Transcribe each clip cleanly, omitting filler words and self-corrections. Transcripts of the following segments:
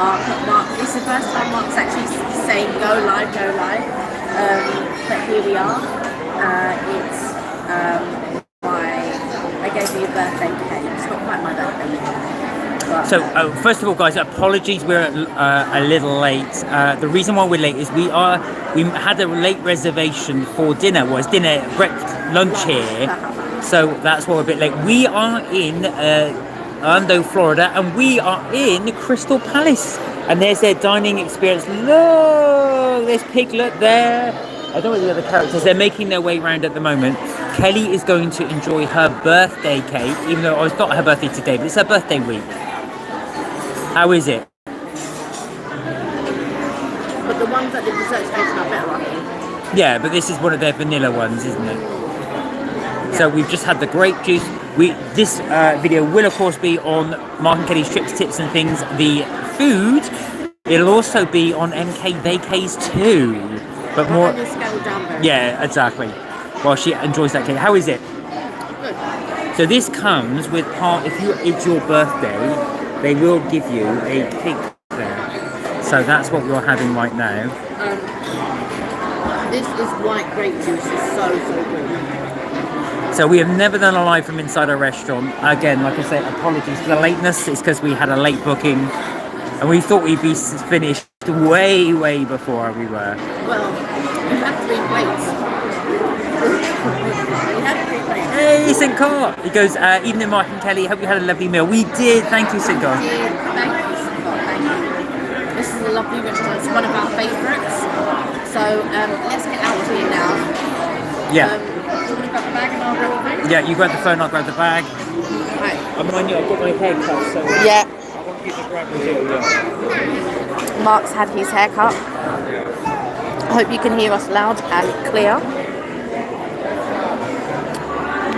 Mark, it's the first time Mark's actually saying go live, go live. But here we are. It's I gave you a birthday cake. It's not quite my birthday yet. So, first of all, guys, apologies, we're a little late. The reason why we're late is we had a late reservation for dinner. Well, it's dinner, breakfast, lunch here. So that's why we're a bit late. We are in Orlando, Florida, and we are in Crystal Palace. And there's their dining experience. Look, there's Piglet there. I don't know the other characters. They're making their way around at the moment. Kelly is going to enjoy her birthday cake, even though it's not her birthday today, but it's her birthday week. How is it? But the ones at the dessert station are better, I think. Yeah, but this is one of their vanilla ones, isn't it? Yeah. So we've just had the grape juice. This video will, of course, be on Mark and Kelly's trips, tips and things. The food, it'll also be on MK Vacays too. But more... Yeah, exactly. While she enjoys that cake. How is it? Good. So this comes with if it's your birthday, they will give you a cake there. So that's what you're having right now. This is white grape juice. It's so good. So we have never done a live from inside a restaurant. Again, like I say, apologies for the lateness. It's because we had a late booking. And we thought we'd be finished way, way before we were. Well, we had 3 plates. Hey, St. Car! He goes, evening Mark and Kelly, hope you had a lovely meal. We did, thank you, St. Car. Thank you, St. Car, thank you. This is a lovely restaurant, it's one of our favourites. So, let's get out of here now. Yeah. Do you want to grab the bag and I'll grab the phone? Yeah, you grab the phone, I'll grab the bag. Right. I mind you, I've got my hair cut, so... Yeah. I want you to grab the deal, yeah. Mark's had his haircut. I hope you can hear us loud and clear.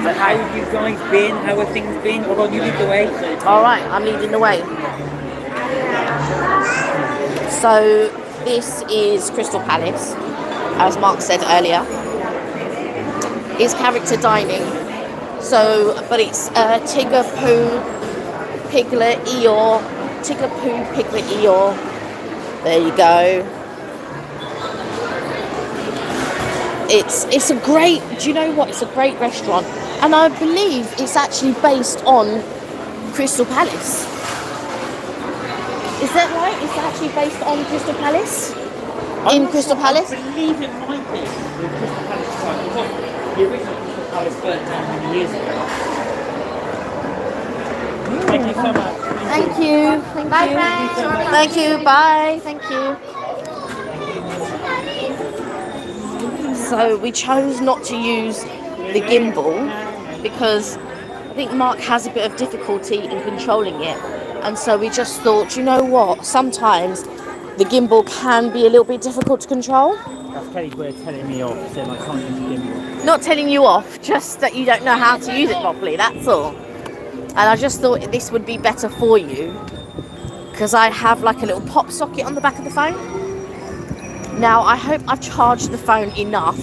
So how have you guys been? How have things been? Hold on, you lead the way. Alright, I'm leading the way. So this is Crystal Palace, as Mark said earlier. It's character dining. So, but it's Tigger, Pooh, Piglet, Eeyore. Tigger, Pooh, Piglet, Eeyore. There you go. It's a great, do you know what? It's a great restaurant. And I believe it's actually based on Crystal Palace. Is that right? It's actually based on Crystal Palace? In Crystal Palace? I believe it might be. The Crystal Palace site. Because the original Crystal Palace burnt down many years ago. Thank you so much. Thank you. Bye, friends. Thank you. Bye. Thank you. So we chose not to use the gimbal because I think Mark has a bit of difficulty in controlling it, and so we just thought, you know what, sometimes the gimbal can be a little bit difficult to control. That's Kelly's way of telling me off, saying I can't use the gimbal. Not telling you off, just that you don't know how to use it properly, that's all. And I just thought this would be better for you because I have like a little pop socket on the back of the phone. Now I hope I've charged the phone enough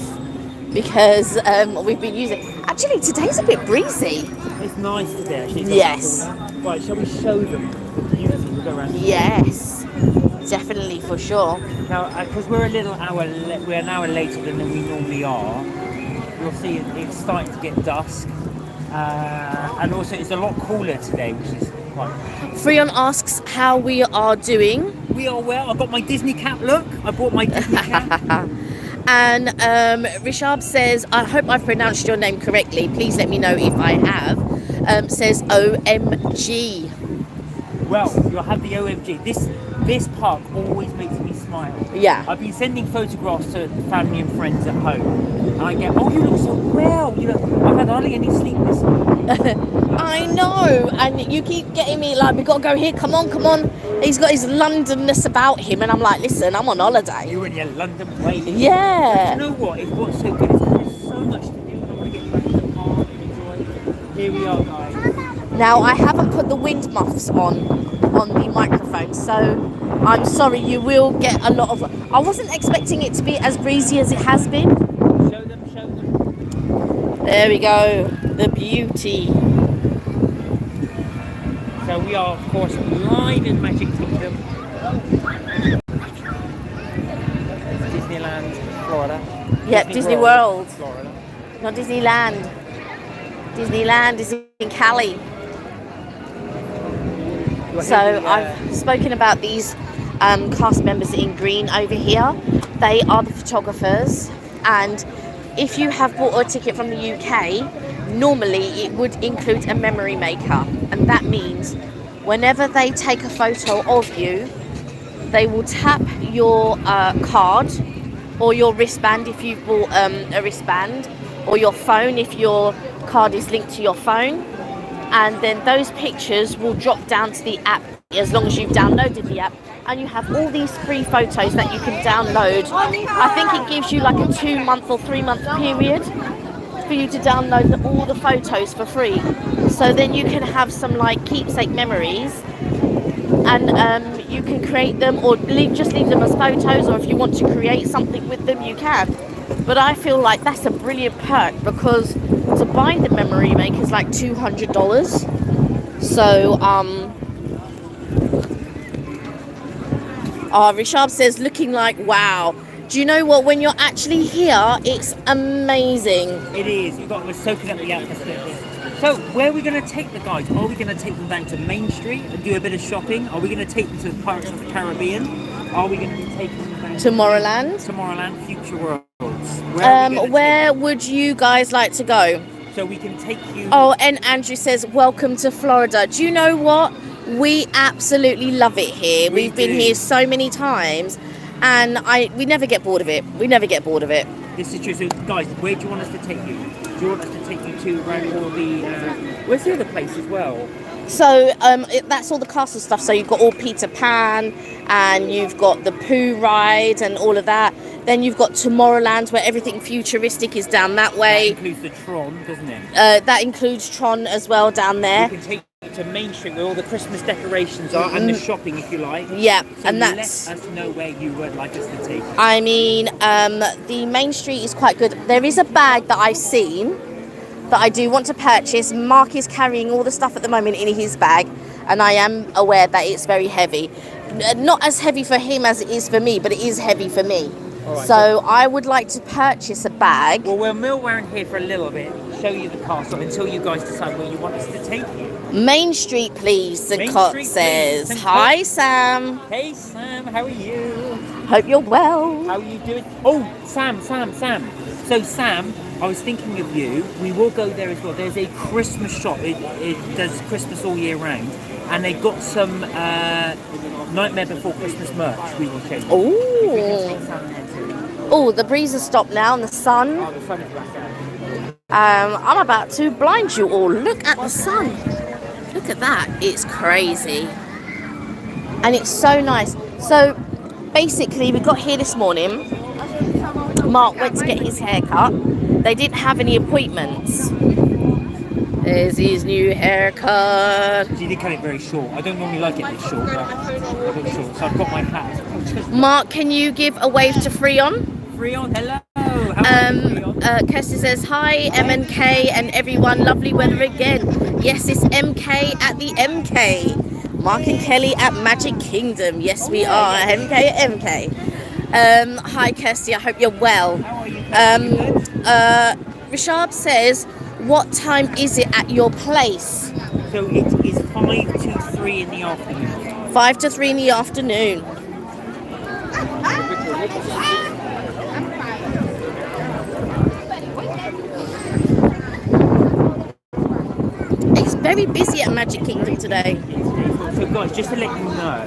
because we've been using... Actually, today's a bit breezy. It's nice today, actually. Yes. Right, shall we show them the beauty? We'll go around. Yes, definitely, for sure. Now, because we're an hour later than we normally are, you'll see it's starting to get dusk. And also, it's a lot cooler today, which is quite... Freon asks how we are doing. We are well. I've got my Disney cap look. I bought my Disney cap. And Rishab says, I hope I've pronounced your name correctly. Please let me know if I have. Says OMG. Well, you'll have the OMG. This park always makes me smile. Yeah. I've been sending photographs to family and friends at home, and I get, oh, you look so well. You look, I've had hardly any sleep this night. I know, and you keep getting me like, we gotta go here. Come on, come on. He's got his Londonness about him, and I'm like, listen, I'm on holiday. You're in your London way. Yeah. But you know what? What's so good is there's so much to do. I want to get back to the park and enjoy. Here we are, guys. Now I haven't put the wind muffs on the microphone, so I'm sorry, you will get a lot of... I wasn't expecting it to be as breezy as it has been. Show them, show them. There we go, the beauty. So we are, of course, live in Magic Kingdom. Yep, Disney World. Florida. Not Disneyland. Disneyland is in Cali. So I've spoken about these cast members in green over here. They are the photographers, and if you have bought a ticket from the UK, normally it would include a memory maker, and that means whenever they take a photo of you, they will tap your card or your wristband if you've bought a wristband, or your phone if your card is linked to your phone, and then those pictures will drop down to the app as long as you've downloaded the app, and you have all these free photos that you can download. I think it gives you like a 2-month or 3-month period for you to download all the photos for free, so then you can have some like keepsake memories, and you can create them or just leave them as photos, or if you want to create something with them you can. But I feel like that's a brilliant perk, because to buy the memory maker is like $200. So Rishab says looking like wow. Do you know what, when you're actually here, it's amazing. It is. We're soaking up the atmosphere. So, where are we going to take the guys? Are we going to take them down to Main Street and do a bit of shopping? Are we going to take them to the Pirates of the Caribbean? Are we going to be taking them down Tomorrowland, Future Worlds? Where would you guys like to go? So we can take you... Oh, and Andrew says, welcome to Florida. Do you know what? We absolutely love it here. We've been here so many times, and we never get bored of it. This is true. So, guys, where do you want us to take you? Do you want us to take you to around all the... where's the other place as well? So that's all the castle stuff. So you've got all Peter Pan, and you've got the Pooh ride and all of that. Then you've got Tomorrowland, where everything futuristic is down that way. That includes the Tron, doesn't it? That includes Tron as well down there. We can take you to Main Street where all the Christmas decorations are, and the shopping, if you like. Yeah, so and that's... let us know where you would like us to take. I mean, the Main Street is quite good. There is a bag that I've seen that I do want to purchase. Mark is carrying all the stuff at the moment in his bag, and I am aware that it's very heavy. Not as heavy for him as it is for me, but it is heavy for me. Right, so I would like to purchase a bag. Well, we'll mill around here for a little bit, show you the castle until you guys decide where you want us to take you. Main Street, please, St. Cot says. Hi, Sam. Hey, Sam, how are you? Hope you're well. How are you doing? Oh, Sam. So, Sam, I was thinking of you. We will go there as well. There's a Christmas shop. It does Christmas all year round. And they got some Nightmare Before Christmas merch we will show you. Oh, the breeze has stopped now and the sun. Oh, the sun is back out. I'm about to blind you all. Look at the sun. Look at that. It's crazy. And it's so nice. So basically, we got here this morning. Mark went to get his hair cut. They didn't have any appointments. There's his new haircut. She did cut it very short. I don't normally like it this short, but a bit short. So I've got my hat. Mark, can you give a wave to Freon? Freon, hello. Kirsty says, hi, MNK and everyone. Lovely weather again. Yes, it's MK at the MK. Mark and Kelly at Magic Kingdom. Yes, we are. MK at MK. Hi, Kirsty. I hope you're well. How are you? Rishab says, what time is it at your place? So it is 5 to 3 in the afternoon. 5 to 3 in the afternoon. It's very busy at Magic Kingdom today. So guys, just to let you know,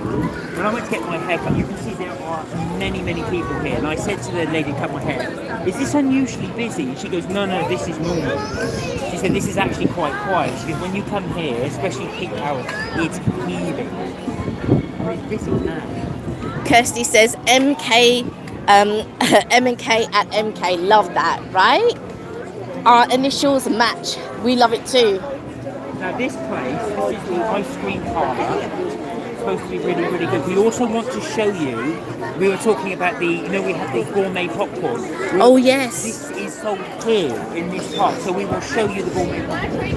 when I went to get my hair cut, you can see there are many people here. And I said to the lady who cut my hair, is this unusually busy? And she goes, no, this is normal. She said, this is actually quite quiet. She goes, when you come here, especially peak hours, it's heaving. And it's busy now. Kirsty says, MK at MK. Love that, right? Our initials match. We love it too. Now this place, this is the ice cream parlour. It's supposed to be really good. We also want to show you, we were talking about we had the gourmet popcorn. Oh yes. This is sold here in this park, so we will show you the gourmet popcorn.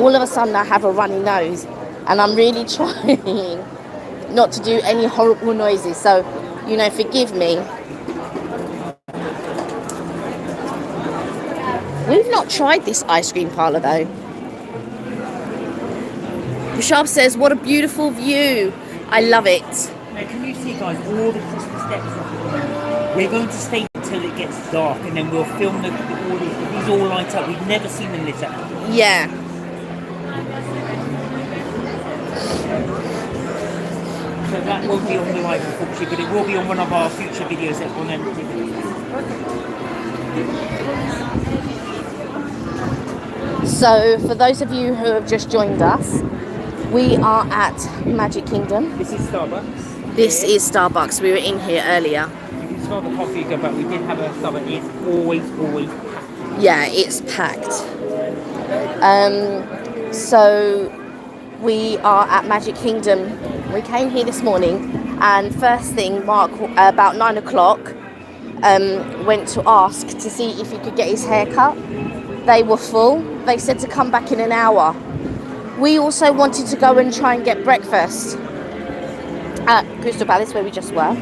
All of a sudden I have a runny nose, and I'm really trying not to do any horrible noises. So you know, forgive me. We've not tried this ice cream parlour though. Rashab says, what a beautiful view. I love it. Now, can you see, guys, all the Christmas decorations? We're going to stay until it gets dark, and then we'll film all these all light up. We've never seen them lit up. Yeah. So that won't be on the live, unfortunately, but it will be on one of our future videos that will then So, for those of you who have just joined us, we are at Magic Kingdom. This is Starbucks. This is Starbucks. We were in here earlier. You can smell the coffee, but we did have a Starbucks. It's always packed. Yeah, it's packed. So we are at Magic Kingdom. We came here this morning, and first thing, Mark, about 9 o'clock, went to ask to see if he could get his hair cut. They were full. They said to come back in an hour. We also wanted to go and try and get breakfast at Crystal Palace, where we just were.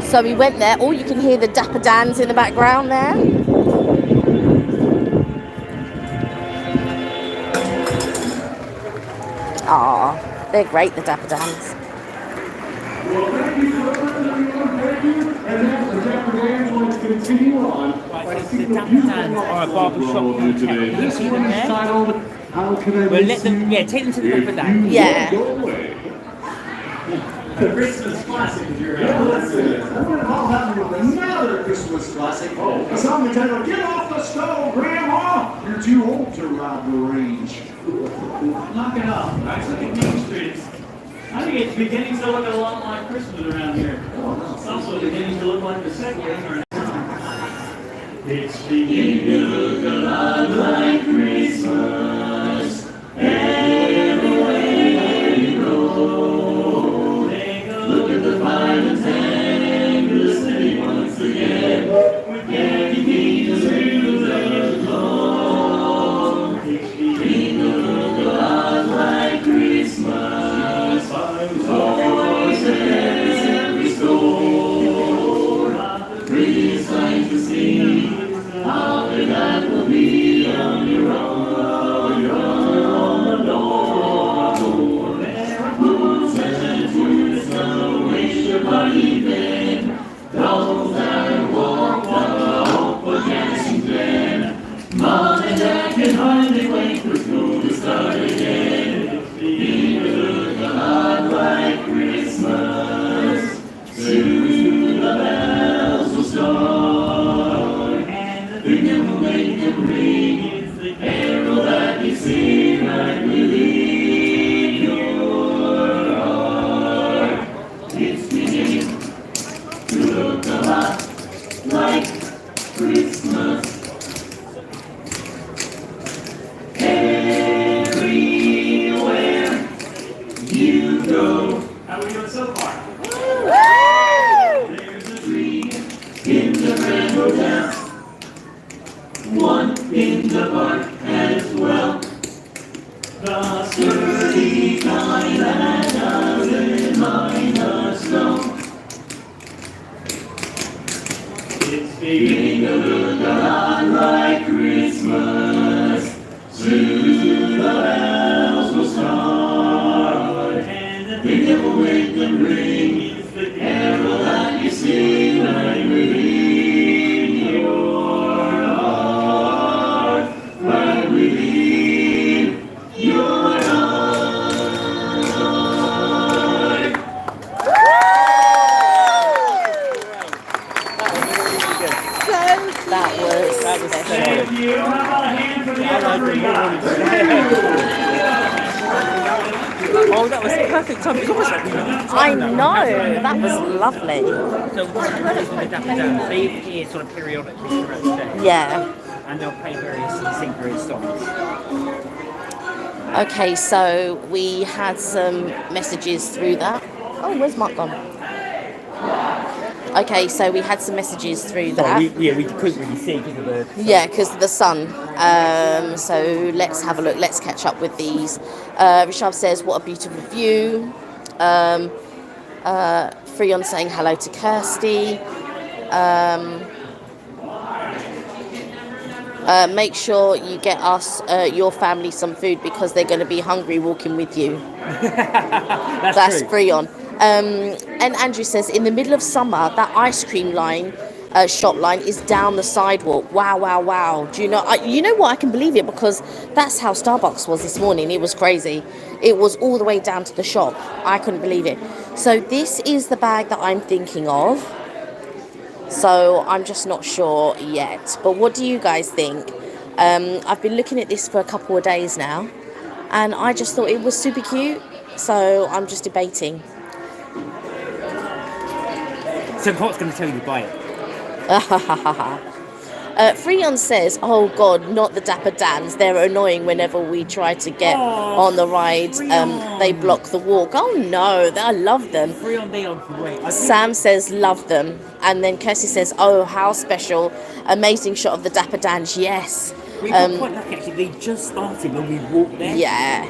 So we went there. Oh, you can hear the Dapper Dans in the background there. Ah, they're great, the Dapper Dans. The Dapper Dans are a barbershop in town. Can you see them there? We'll let them, take them to the Dapper Dans. Yeah. The Christmas classic, if you're I'm going to call that with another Christmas classic. It's on the title, Get Off the Stove, Grandma! You're too old to ride the range. Knock it off. Guys, look at Main Street. I think it's beginning to look a lot like Christmas around here. It's also beginning to look like the second or it's beginning to look a lot like Christmas. Everywhere you go, take a look at the violence and glistening once again. With candy canes through the glow. It's beginning to look a lot like Christmas. Toys in every store. Pretty sight to see. How that will be on your own. You're on the door. Foods and fruits gonna waste your money then. Dolls that walk the hope of dancing then. Mom and Dad can hardly wait for school to start again. It look a lot like Christmas. Soon the bells will start, and the thing that will make them ring is the carol that you sing right within your heart. It's beginning to look a lot like Christmas. Everywhere you go. How are we doing so far? There's a tree in the Grand Hotel, one in the park as well. The sturdy kind that doesn't mind the snow. It's beginning to look a lot like Christmas. Soon the bells will start, and the thing that will make them ring is the carol that you sing right within your heart, right within your heart. That was Thank you. How about a hand for the other three guys? Oh, that was perfect time. It was almost like I know, that was lovely. So what happens with the Dapper Dans, they appear sort of periodically throughout the day. Yeah. And they'll play sing various songs. Okay, so we had some messages through that. Oh, where's Mark gone? Okay, so we had some messages through that. We couldn't really see because of the... Yeah, because of the sun. So let's have a look. Let's catch up with these. Rishabh says, what a beautiful view. Freon saying hello to Kirsty. Make sure you get us, your family, some food because they're going to be hungry walking with you. That's true. Freon. And Andrew says, in the middle of summer, that ice cream line, shop line is down the sidewalk. Wow, wow, wow. Do you know? You know what? I can believe it because that's how Starbucks was this morning. It was crazy. It was all the way down to the shop. I couldn't believe it. So this is the bag that I'm thinking of. So I'm just not sure yet. But what do you guys think? I've been looking at this for a couple of days now, and I just thought it was super cute. So I'm just debating. So Pot's going to tell you to buy it. Freon says, oh God, not the Dapper Dans. They're annoying whenever we try to get on the ride. They block the walk. Oh no, I love them. Freon, they are great. Sam says, love them. And then Kirsty says, oh, how special. Amazing shot of the Dapper Dans. Yes. We got quite lucky actually. They just started when we walked there. Yeah.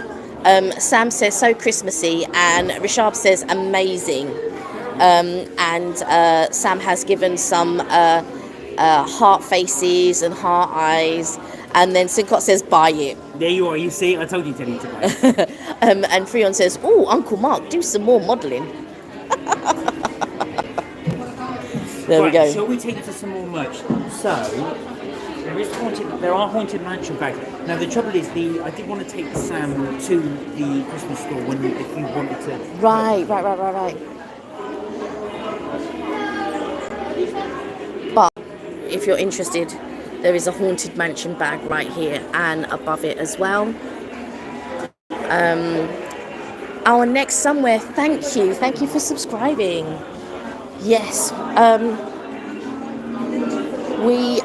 Sam says, so Christmassy. And Rishab says, amazing. And Sam has given some heart faces and heart eyes. And then Sincott says, buy it. There you are. You see, I told you to need to buy it. And Freon says, oh, Uncle Mark, do some more modelling. There we go. Shall we take it to some more merch? So, there are haunted mansion bags. Now the trouble is, I did want to take Sam to the Christmas store if you wanted to. Right. But if you're interested, there is a haunted mansion bag right here and above it as well. Our next somewhere, thank you for subscribing. Yes, we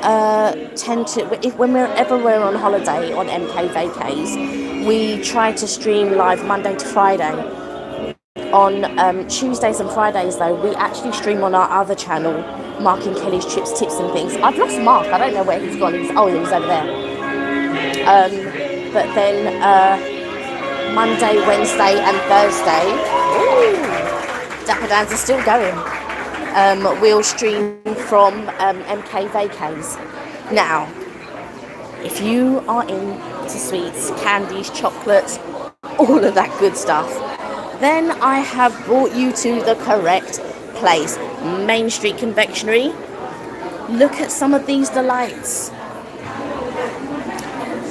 tend to, whenever we're on holiday on MK Vacays, we try to stream live Monday to Friday. On Tuesdays and Fridays, though, we actually stream on our other channel, Mark and Kelly's Trips, Tips and Things. I've lost Mark. I don't know where he's gone. He's over there. But then Monday, Wednesday and Thursday, Dapper Dans are still going. We'll stream from MK Vacays. Now, if you are into sweets, candies, chocolates, all of that good stuff, then I have brought you to the correct place. Main Street Confectionery. Look at some of these delights.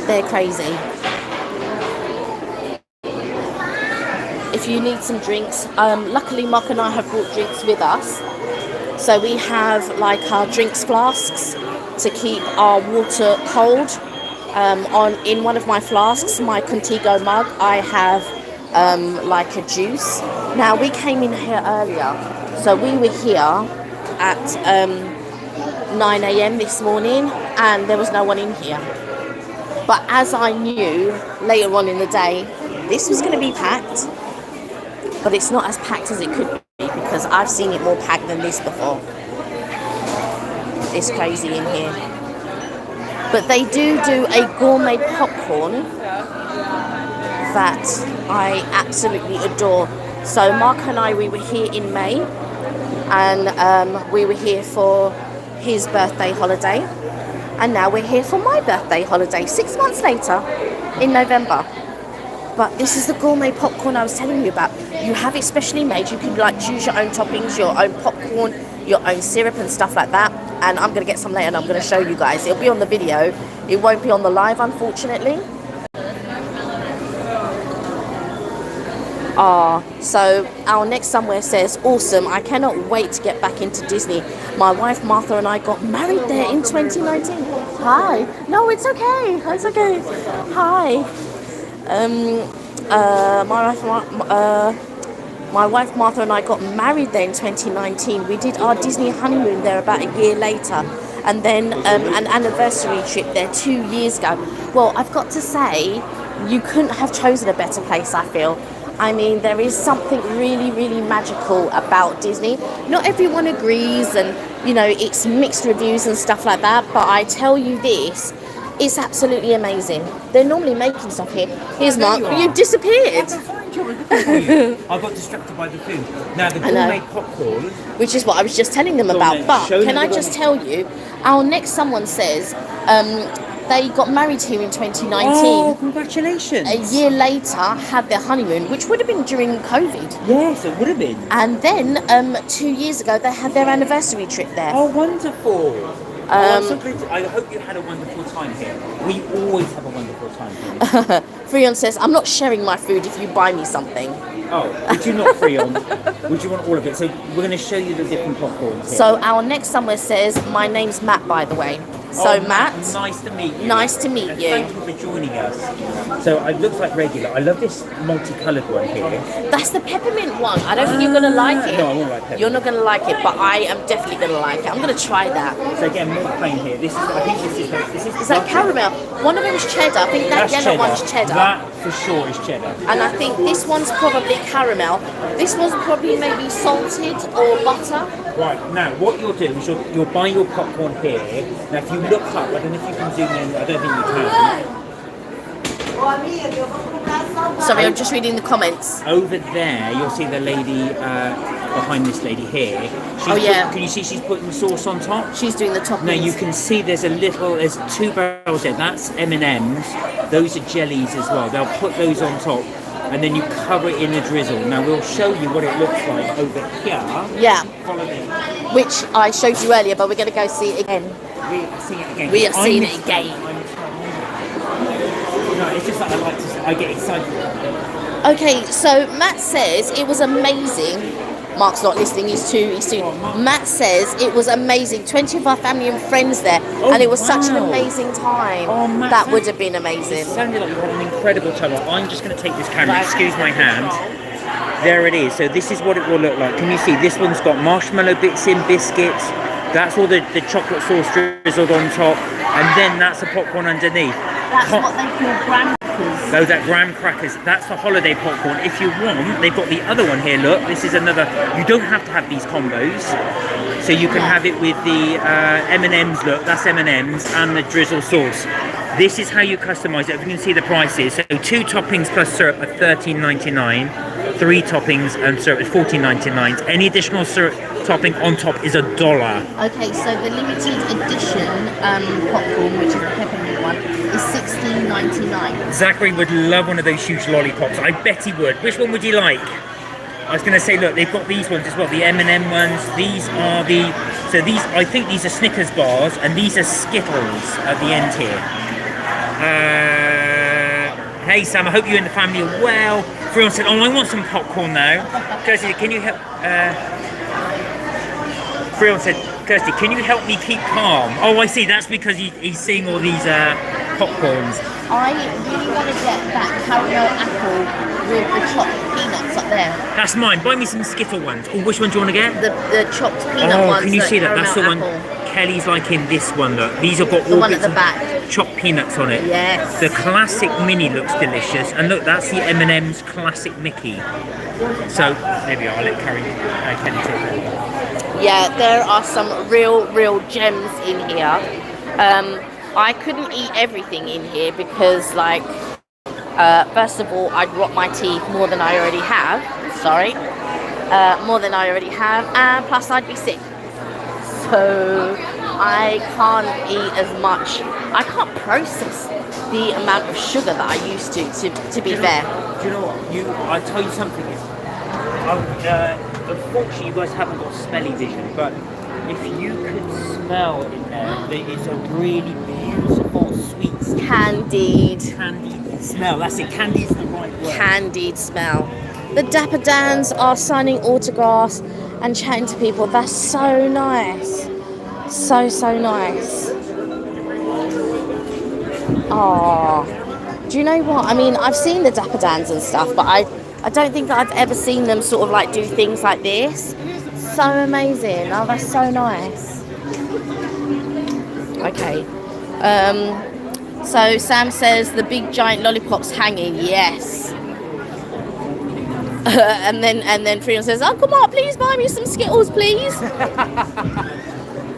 They're crazy. If you need some drinks, luckily Mark and I have brought drinks with us. So we have like our drinks flasks to keep our water cold. In one of my flasks, my Contigo mug, I have like a juice. Now we came in here earlier, so we were here at 9 a.m. this morning and there was no one in here. But as I knew later on in the day, this was going to be packed, but it's not as packed as it could be because I've seen it more packed than this before. It's crazy in here. But they do a gourmet popcorn that I absolutely adore. So Mark and I, we were here in May and we were here for his birthday holiday, and now we're here for my birthday holiday 6 months later in November. But this is the gourmet popcorn I was telling you about. You have it specially made. You can like choose your own toppings, your own popcorn, your own syrup and stuff like that. And I'm going to get some later and I'm going to show you guys. It'll be on the video. It won't be on the live, unfortunately. So our next somewhere says, awesome, I cannot wait to get back into Disney. My wife Martha and I got married there in 2019. Hi. No, it's okay. It's okay. Hi. My wife Martha and I got married there in 2019. We did our Disney honeymoon there about a year later, and then an anniversary trip there 2 years ago. Well, I've got to say, you couldn't have chosen a better place, I feel. I mean, there is something really, really magical about Disney. Not everyone agrees, and you know, it's mixed reviews and stuff like that, but I tell you this, it's absolutely amazing. They're normally making stuff here. Here's Mark. You disappeared. I was looking for you. I got distracted by the food. Now the I know. gourmet popcorn. Which is what I was just telling them Go on about. then, But show can them I the just one. tell you, our next someone says they got married here in 2019. Oh, congratulations! A year later, had their honeymoon, which would have been during COVID. Yes, it would have been. And then 2 years ago, they had their anniversary trip there. Oh, wonderful! I'm so glad I hope you had a wonderful time here. We always have a wonderful time here. Freon says, I'm not sharing my food if you buy me something. Oh, would you not, Freon? Would you want all of it? So we're going to show you the different popcorns here. So our next somewhere says, my name's Matt, by the way. So Matt, nice to meet you. nice to meet And you. Thank you for joining us. So it looks like regular. I love this multicoloured one here. That's the peppermint one. I don't think you're going to like it. No, I won't like peppermint. You're not going to like it, but I am definitely going to like it. I'm going to try that. So again, more plain here. This is, I think this is Is that caramel? One of them's cheddar. I think that That's yellow one's cheddar. That for sure is cheddar. And I think this one's probably caramel. This one's probably maybe salted or butter. Right, now what you'll do is you'll buy your popcorn here. Now if you look up, I don't know if you can zoom in, I don't think you can. Sorry, I'm just reading the comments. Over there, you'll see the lady behind this lady here. Can you see she's putting sauce on top? She's doing the toppings. Now you can see there's two barrels there. That's M&Ms. Those are jellies as well. They'll put those on top, and then you cover it in the drizzle. Now we'll show you what it looks like over here. Yeah. Follow me. Which I showed you earlier, but we're going to go see it again. We're seeing it again. We are seeing it again. No, it's just that I like to say, I get excited. Okay, so Matt says it was amazing. Mark's not listening, he's too. Matt says it was amazing. 20 of our family and friends there, and it was such an wow. amazing time. Oh, Matt, that would have been amazing. It sounded like you had an incredible time. I'm just going to take this camera, excuse my hand. There it is. So this is what it will look like. Can you see? This one's got marshmallow bits in, biscuits. That's all the chocolate sauce drizzled on top. And then that's the popcorn underneath. That's what they call graham crackers. Those are graham crackers. That's the holiday popcorn. If you want, they've got the other one here. Look, this is another. You don't have to have these combos. So you can have it with the M&Ms. Look, that's M&Ms and the drizzle sauce. This is how you customize it. If you can see the prices. So 2 toppings plus syrup are $13.99. 3 toppings and syrup is $14.99. Any additional syrup topping on top is $1. Okay, so the limited edition popcorn, which is the peppermint one, is $16.99. Zachary would love one of those huge lollipops. I bet he would. Which one would you like? I was going to say, look, they've got these ones as well, the M&M ones. These are I think these are Snickers bars, and these are Skittles at the end here. Hey Sam, I hope you and the family are well. Everyone said, oh, I want some popcorn now. Kirsty, can you help? Freon said, Kirsty, can you help me keep calm? Oh, I see, that's because he's seeing all these popcorns. I really want to get that caramel apple with the chopped peanuts up there. That's mine. Buy me some Skittle ones. Oh, which one do you want to get? The chopped peanut ones. Can you see that? That's the one apple. Kelly's liking this one. Look, these have got The all one at bits the of back. chopped peanuts on it. Yes. The classic mini looks delicious, and look, that's the M&M's classic Mickey. So maybe I'll let Kelly take over. Yeah, there are some real gems in here. I couldn't eat everything in here because, like, first of all, I'd rot my teeth more than I already have. Sorry. More than I already have, and plus I'd be sick. So I can't eat as much. I can't process the amount of sugar that I used to be fair. Do you know what? I'll tell you something. Unfortunately, you guys haven't got smelly vision, but if you could smell in there, it's a really beautiful, sweet, Candied smell. That's it. Candied's the right word. Candied smell. The Dapper Dans are signing autographs and chatting to people. That's so nice. So nice. Oh, do you know what? I mean, I've seen the Dapper Dans and stuff, but I don't think that I've ever seen them sort of like do things like this. So amazing. Oh, that's so nice. Okay. So Sam says the big giant lollipops hanging. Yes. and then Freon says, "Oh, come on, please buy me some Skittles, please."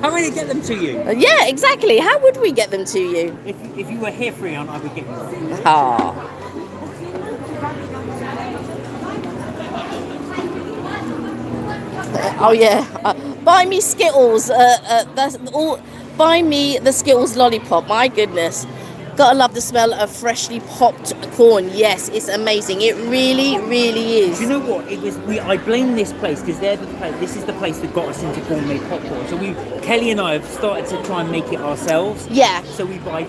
How would I get them to you? Yeah, exactly. How would we get them to you? If you were here, Freon, I would get them. Ah. Oh yeah, buy me Skittles. That's all. Buy me the Skittles lollipop. My goodness, gotta love the smell of freshly popped corn. Yes, it's amazing. It really, really is. Do you know what? It was I blame this place because they're the place. This is the place that got us into gourmet popcorn. So Kelly and I have started to try and make it ourselves. Yeah. So we buy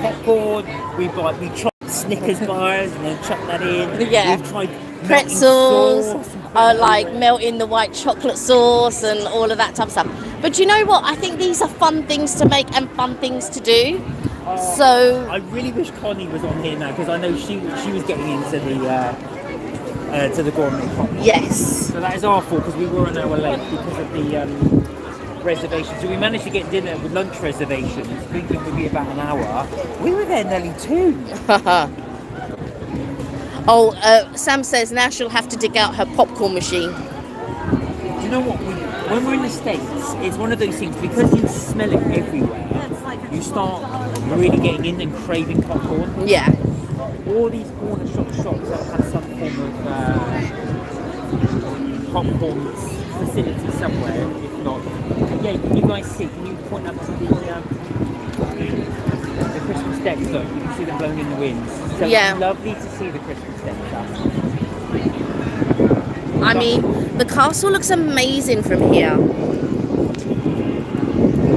popcorn. We chop Snickers bars and then chuck that in. Yeah. We've tried Pretzels, like melting the white chocolate sauce and all of that type of stuff. But you know what? I think these are fun things to make and fun things to do. So I really wish Connie was on here now because I know she was getting into the to the gourmet popcorn. yes. So that is our fault because we were an hour late because of the reservations. So we managed to get dinner with lunch reservations, thinking it would be about an hour. We were there nearly 2. Oh, Sam says now she'll have to dig out her popcorn machine. Do you know what? When we're in the States, it's one of those things, because you smell it everywhere, you start really getting in and craving popcorn. Yeah. All these corner shops that have some form of popcorn facility somewhere, if not. Yeah, can you guys see? Can you point up to the Christmas decks? Look, you can see them blowing in the winds. So Yeah. it's lovely to see the Christmas decks up. I mean, the castle looks amazing from here.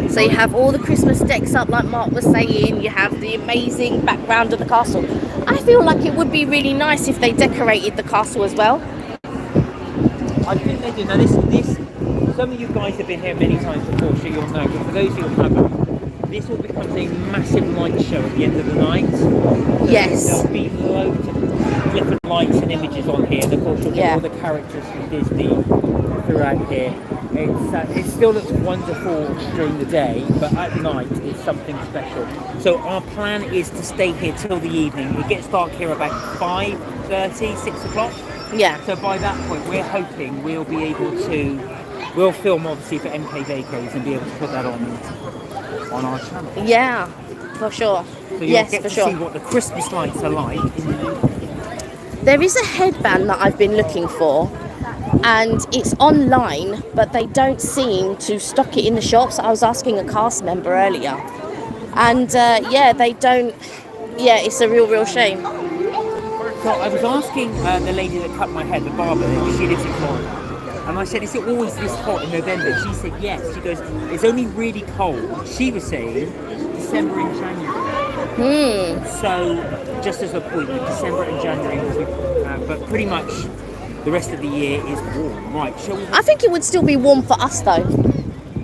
So you have all the Christmas decks up, like Mark was saying. You have the amazing background of the castle. I feel like it would be really nice if they decorated the castle as well. I think they do. Now, this, some of you guys have been here many times before, so you'll know. But for those who haven't, this will become a massive light show at the end of the night. So Yes. there'll be loads of different lights and images on here. And of course, you'll get Yeah. all the characters from Disney throughout here. It still looks wonderful during the day, but at night it's something special. So our plan is to stay here till the evening. It gets dark here about 5:30, 6 o'clock. Yeah. So by that point, we're hoping we'll be able to, we'll film obviously for MK Vacos and be able to put that on our channel. Yeah, for sure. So you'll Yes, get for to sure. see what the Christmas lights are like. There is a headband that I've been looking for, and it's online, but they don't seem to stock it in the shops. I was asking a cast member earlier, and yeah, they don't. Yeah, it's a real shame. So I was asking the lady that cut my hair, the barber, she lives in Florida, and I said, is it always this hot in November? She said yes. She goes, it's only really cold. She was saying December and January. So just as a point, December and January will be, but pretty much the rest of the year is warm. Right, shall we? I think it would still be warm for us though.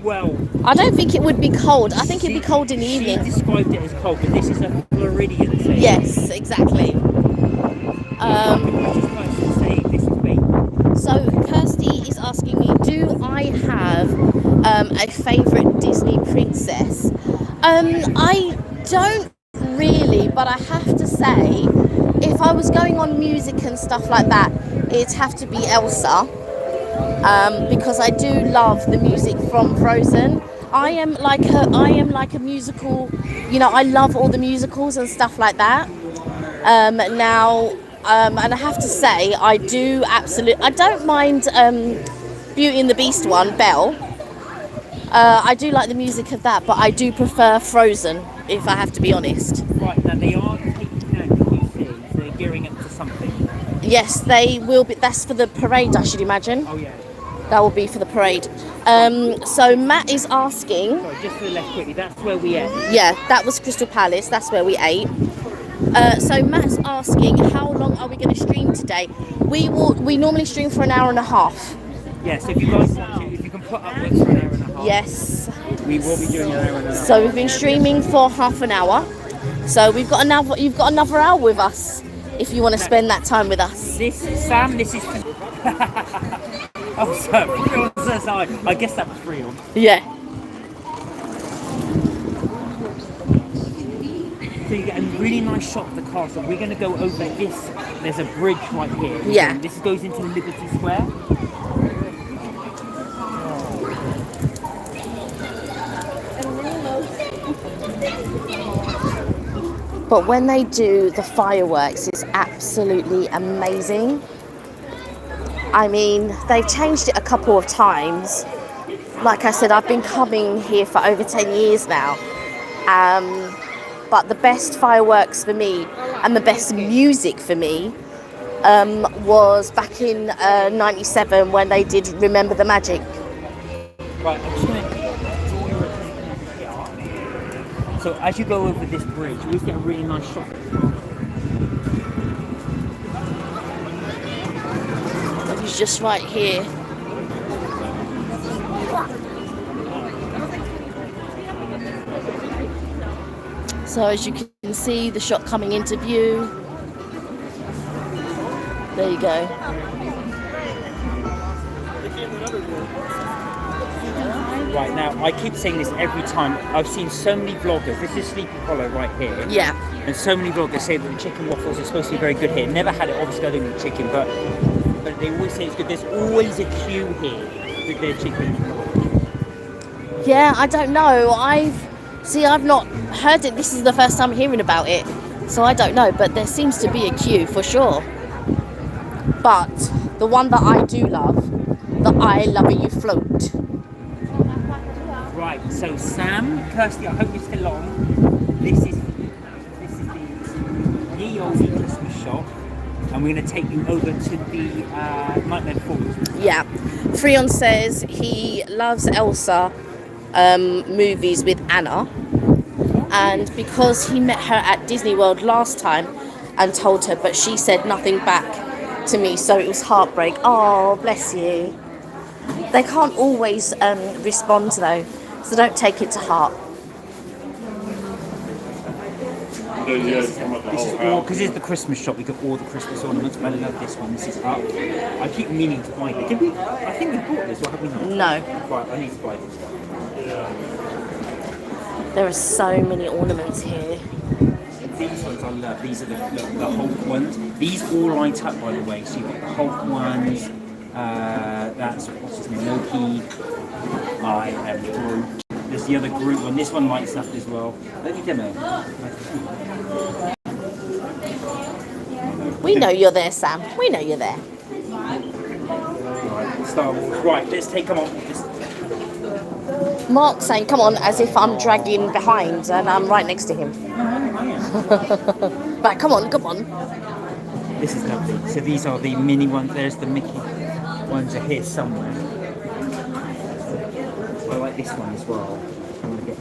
Well, I don't think it would be cold. I think it'd be cold in the she evening. described it as cold, but this is a Floridian thing. Yes, exactly. Which is nice to say this is me. So Kirsty is asking me, do I have a favourite Disney princess? I don't really, but I have to say, if I was going on music and stuff like that, it'd have to be Elsa, because I do love the music from Frozen. I am like a musical, you know, I love all the musicals and stuff like that. And I have to say, I don't mind Beauty and the Beast one, Belle. I do like the music of that, but I do prefer Frozen, if I have to be honest. Right, now they are taking out, you see, so they're gearing up to something. Yes, they will be. That's for the parade, I should imagine. Oh yeah. That will be for the parade. So Matt is asking. Sorry, just to the left quickly, that's where we ate. Yeah, that was Crystal Palace. That's where we ate. So Matt's asking, how long are we going to stream today? We normally stream for an hour and a half. Yeah, so if you guys want to, if you can put up with for an hour and a half. Yes. We will be doing an hour and a half. So we've been streaming for half an hour. So you've got another hour with us if you want to spend that time with us. This is... oh, sorry. I guess that was real. Yeah. So you get a really nice shot of the castle. We're going to go over this. There's a bridge right here. Yeah. This goes into Liberty Square. But when they do the fireworks, it's absolutely amazing. I mean, they've changed it a couple of times. Like I said, I've been coming here for over 10 years now. But the best fireworks for me and the best music for me was back in 97 when they did Remember the Magic. Right, I'm just going to draw your attention here. So as you go over this bridge, you always get a really nice shot. It's just right here. So as you can see, the shot coming into view. There you go. Right, now, I keep saying this every time. I've seen so many vloggers. This is Sleepy Hollow right here. Yeah. And so many vloggers say that the chicken waffles are supposed to be very good here. Never had it, obviously I don't eat chicken, but they always say it's good. There's always a queue here with their chicken. Yeah, I don't know. I've not heard it. This is the first time hearing about it. So I don't know, but there seems to be a queue for sure. But the one that I do love, the I Love You float. Right, so Sam, Kirsty, I hope you're still on. This is the ye olde Christmas shop, and we're going to take you over to the Nightmare Before Christmas. Yeah. Freon says he loves Elsa movies with Anna, and because he met her at Disney World last time and told her, but she said nothing back to me, so it was heartbreak. Oh, bless you. They can't always respond though, so don't take it to heart. This is all, because it's the Christmas shop, we got all the Christmas ornaments. I love this one, this is up. I keep meaning to buy it. Did we? I think we bought this, or have we not? No. Right, I need to buy this one. There are so many ornaments here. These ones I love. These are the Hulk ones. These all light up, by the way. So you've got the Hulk ones. That's what's his name, Loki. I am Groot. There's the other Groot one. This one lights up as well. Let me demo. We know you're there, Sam. We know you're there. Right, Star Wars. Right, let's take them on. Mark's saying, come on, as if I'm dragging behind and I'm right next to him. But come on, come on. This is lovely. So these are the mini ones. There's the Mickey ones are here somewhere. I like this one as well. I'm gonna get.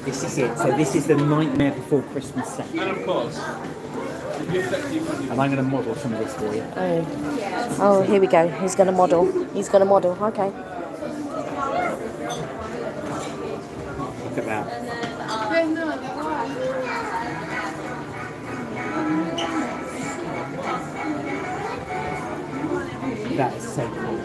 This is it. So this is the Nightmare Before Christmas set. And of course, And I'm going to model some of this for you. Oh, here we go. He's going to model. He's going to model. Okay. Look at that. That is so cool.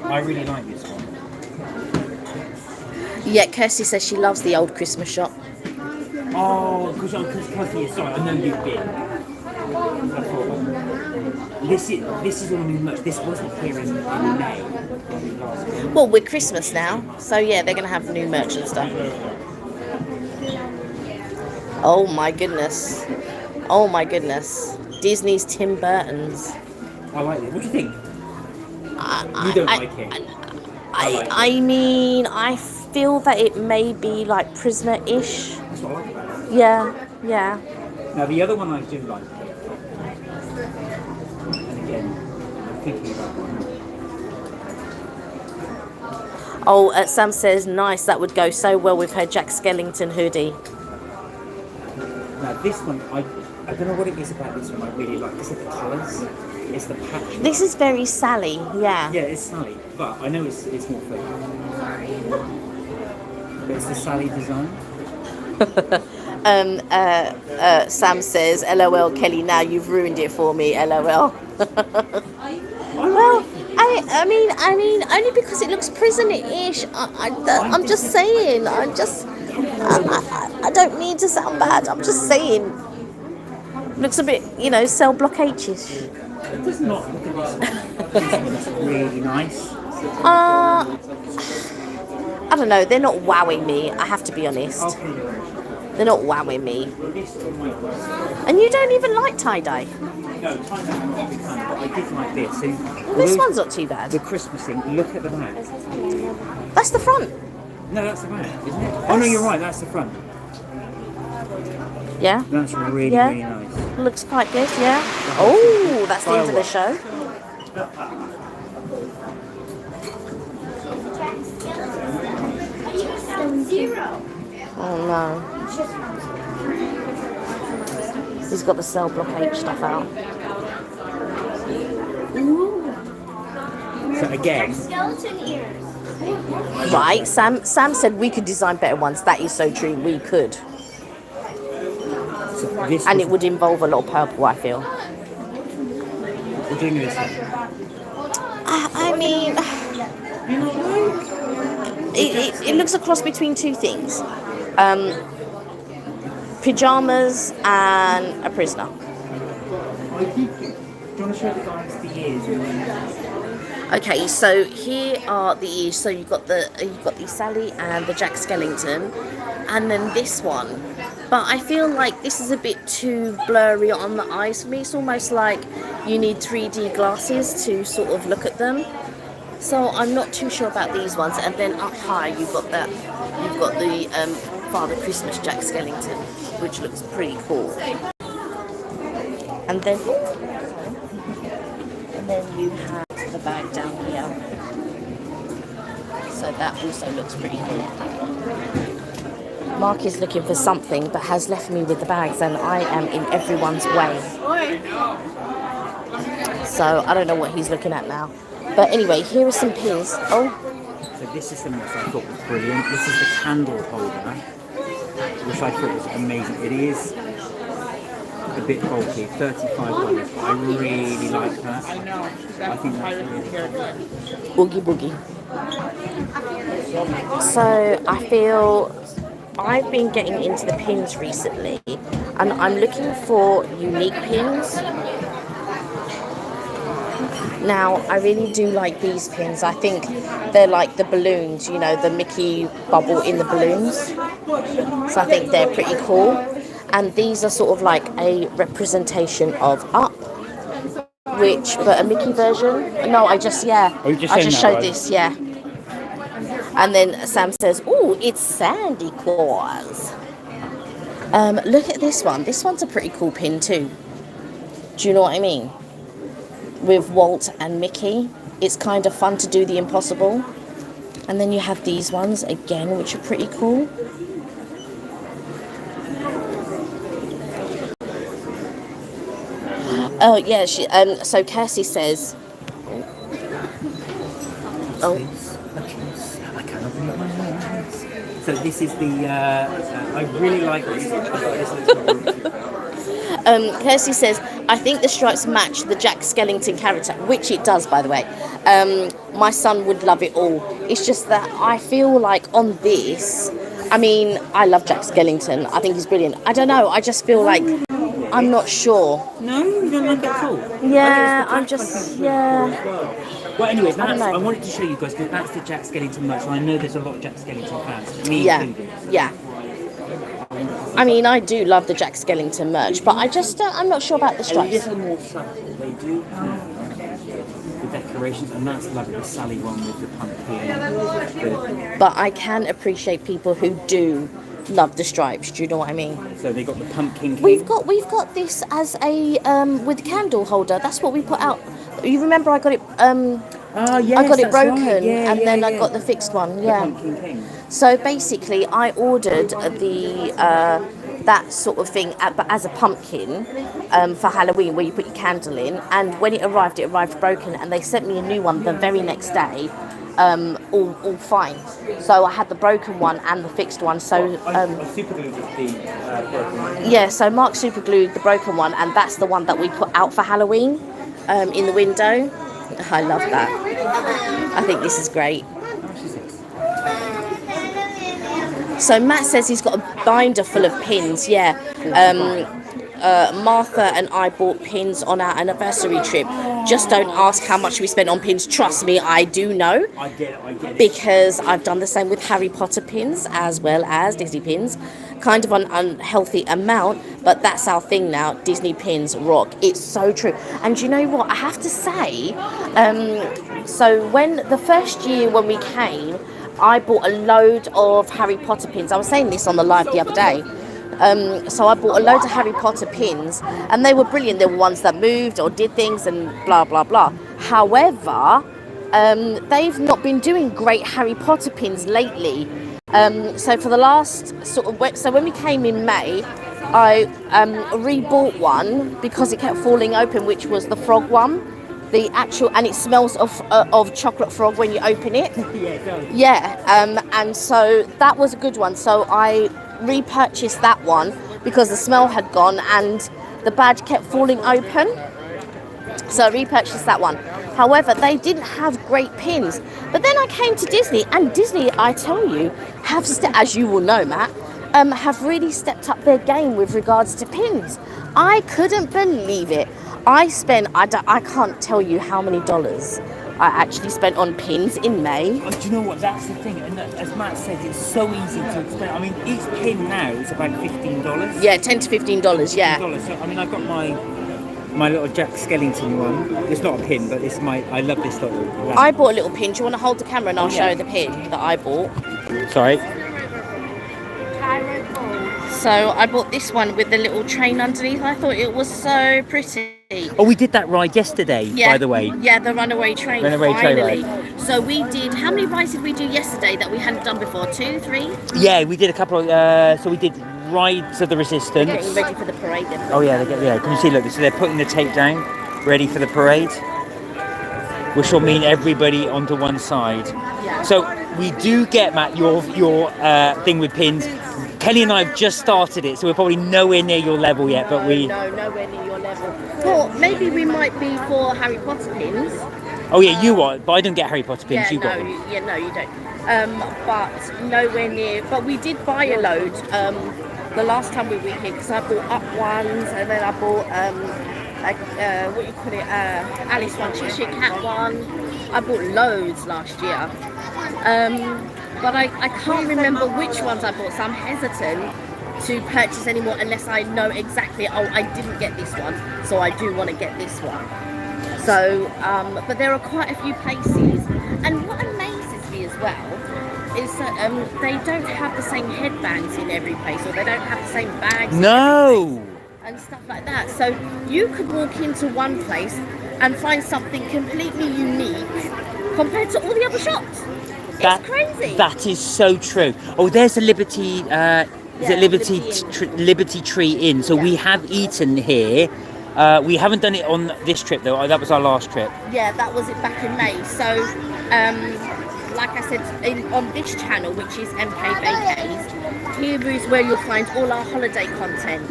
I really like this one. Yeah, Kirsty says she loves the old Christmas shop. Oh, because sorry, I know you've been. This is all new merch. This wasn't here in May. Well, we're Christmas now, so yeah, they're going to have new merch and stuff. Oh my goodness. Oh my goodness. Disney's Tim Burton's. I like it. What do you think? You don't like it. I mean, I feel that it may be like Prisoner-ish. That's what I like about it. Yeah, yeah. Now the other one I do like. And again, I'm thinking about one. Oh, Sam says, nice, that would go so well with her Jack Skellington hoodie. Now this one, I don't know what it is about this one I really like. Is it the colours? It's the patch. This is very Sally, yeah. Yeah, it's Sally, but I know it's more fake. But it's the Sally design. Sam says, LOL, Kelly, now you've ruined it for me, LOL. Well, I mean, only because it looks prisoner-ish. I'm just saying. I don't mean to sound bad. I'm just saying. Looks a bit, cell block H-ish. It does not look at this. This one's really nice. I don't know. They're not wowing me. I have to be honest. Okay. They're not wowing me. This one might work. And you don't even like tie-dye. No, tie-dye I'm not a big fan, but I did like this. So, Well, this one's not too bad. the Christmas thing. Look at the back. That's the front. No, that's the back, isn't it? Oh no, you're right. That's the front. Yeah. That's really, Yeah. really nice. Looks quite good. Yeah. Oh, that's the end of the show. Oh no. He's got the cell block H stuff out. So again, Skeleton ears. Right. Sam said we could design better ones. That is so true. We could. so this And was- it would involve a lot of purple, I feel. we're doing this. I mean, it looks a cross between two things. Pyjamas and a prisoner. Do you want to show the guys the ears? Okay, so here are the ears. So you've got the Sally and the Jack Skellington, and then this one. But I feel like this is a bit too blurry on the eyes for me. It's almost like you need 3D glasses to sort of look at them. So I'm not too sure about these ones. And then up high you've got the Father Christmas Jack Skellington, which looks pretty cool. And then you have the bag down here. So that also looks pretty cool. Mark is looking for something but has left me with the bags, and I am in everyone's way. So I don't know what he's looking at now. But anyway, here are some pins. Oh, So this is something that I thought was brilliant. This is the candle holder, which I thought was amazing. It is a bit bulky, $35, but I really like that. I think that's really cool. Oogie boogie. So I feel I've been getting into the pins recently, and I'm looking for unique pins. Now, I really do like these pins. I think they're like the balloons, you know, the Mickey bubble in the balloons. So I think they're pretty cool. And these are sort of like a representation of Up, but a Mickey version. No, Oh, you just I saying just that, showed right? this, yeah. And then Sam says, "Oh, it's Sandy Claus." Look at this one. This one's a pretty cool pin too. Do you know what I mean? With Walt and Mickey, it's kind of fun to do the impossible. And then you have these ones again, which are pretty cool. Oh yeah, so Kirsty says, oh, I cannot believe my eyes. So this is the, I really like this. Kirsty says, I think the stripes match the Jack Skellington character, which it does, by the way. My son would love it all. It's just that I feel like on this, I mean, I love Jack Skellington. I think he's brilliant. I don't know. I just feel like I'm not sure. No, you don't like it at all? Yeah, I I'm think it's the just, Jack one yeah. as well. Well, anyways, I don't I know. wanted to show you guys because that's the Jack Skellington merch, and I know there's a lot of Jack Skellington fans, me Yeah, included. yeah. I mean, I do love the Jack Skellington merch, but I just, I'm not sure about the A stripes. little more subtle. They do have the decorations, and that's lovely. The Sally one with the pumpkin. But I can appreciate people who do love the stripes. Do you know what I mean? So they got the pumpkin king. We've got this as a with candle holder. That's what we put out. You remember I got it. Oh, yes, I got it that's right. broken, Yeah, and yeah, then I yeah. got the fixed one. The Yeah. pumpkin king. So basically, I ordered the that sort of thing as a pumpkin for Halloween, where you put your candle in. And when it arrived broken, and they sent me a new one the very next day, all fine. So I had the broken one and the fixed one. So I superglued the broken one. yeah, so Mark superglued the broken one, and that's the one that we put out for Halloween in the window. I love that. I think this is great. So Matt says he's got a binder full of pins. Yeah, Martha and I bought pins on our anniversary trip. Just don't ask how much we spent on pins. Trust me, I do know. I get it. Because I've done the same with Harry Potter pins as well as Disney pins. Kind of an unhealthy amount, but that's our thing now. Disney pins rock. It's so true. And you know what? I have to say, so when the first year when we came, I bought a load of Harry Potter pins. I was saying this on the live the other day. So I bought a load of Harry Potter pins, and they were brilliant. They were ones that moved or did things and blah, blah, blah. However, they've not been doing great Harry Potter pins lately. So for the last so when we came in May, I rebought one because it kept falling open, which was the frog one, the actual, and it smells of chocolate frog when you open it. Yeah, it does. Yeah, and so that was a good one. So I repurchased that one because the smell had gone and the badge kept falling open. So I repurchased that one. However, they didn't have great pins. But then I came to Disney, and Disney, I tell you, have, as you will know, Matt, have really stepped up their game with regards to pins. I couldn't believe it. I spent, I can't tell you how many dollars I actually spent on pins in May. Oh, do you know what? That's the thing. And as Matt says, it's so easy to explain. I mean, each pin now is about $15. Yeah, $10 to $15, yeah. $15. So, I mean, I've got my little Jack Skellington one. It's not a pin, but it's I love this little lamp. I bought a little pin. Do you want to hold the camera and I'll show you the pin that I bought? Sorry. So I bought this one with the little train underneath. I thought it was so pretty. Oh, we did that ride yesterday, by the way. Yeah, the runaway train. Runaway train finally. ride. So we did, how many rides did we do yesterday that we hadn't done before? 2, 3? Yeah, we did a couple of, so we did Rides of the Resistance. Getting ready for the parade then. Oh yeah, can you see, look, so they're putting the tape down, ready for the parade, which will mean everybody onto one side. Yeah. So we do get, Matt, your thing with pins. Kelly and I have just started it, so we're probably nowhere near your level yet, but we... No, nowhere near your level. Well, maybe we might be for Harry Potter pins. Oh yeah, you are, but I don't get Harry Potter pins, you got them. No, you don't. But nowhere near, but we did buy a load the last time we were here, because I bought Up ones, and then I bought, Alice one, Cheshire Cat one. I bought loads last year. But I can't remember which ones I bought, so I'm hesitant to purchase any more unless I know exactly, oh, I didn't get this one, so I do want to get this one. So, but there are quite a few places, and what amazes me as well is that they don't have the same headbands in every place, or they don't have the same bags. No! And stuff like that. So you could walk into one place and find something completely unique compared to all the other shops. It's crazy. That is so true. Oh, there's a Liberty. Is it Liberty Tree Inn? So we have eaten here. We haven't done it on this trip though. That was our last trip. Yeah, that was it back in May. So, like I said, on this channel, which is MK Vacays, here is where you'll find all our holiday content.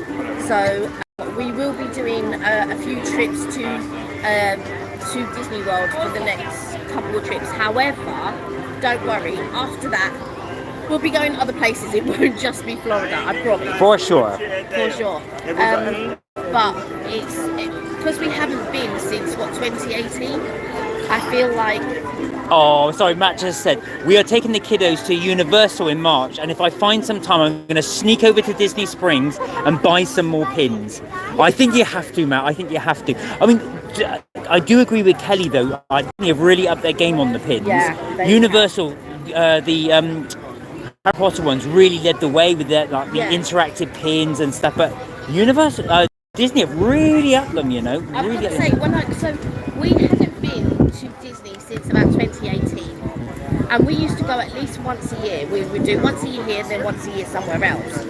So we will be doing a few trips to Disney World for the next couple of trips. However, don't worry, after that we'll be going to other places. It won't just be Florida, I promise. For sure. For sure. But it's because we haven't been since 2018. I feel like... Oh, sorry, Matt just said we are taking the kiddos to Universal in March, and if I find some time, I'm going to sneak over to Disney Springs and buy some more pins. I think you have to, Matt. I think you have to. I mean, I do agree with Kelly though. I think they've really upped their game on the pins. Yeah, Universal, the Harry Potter ones really led the way with their the interactive pins and stuff. But Universal, Disney have really upped them. You know, I really. have to say, so we hadn't been to Disney since about 2018, and we used to go at least once a year. We would do once a year here, then once a year somewhere else.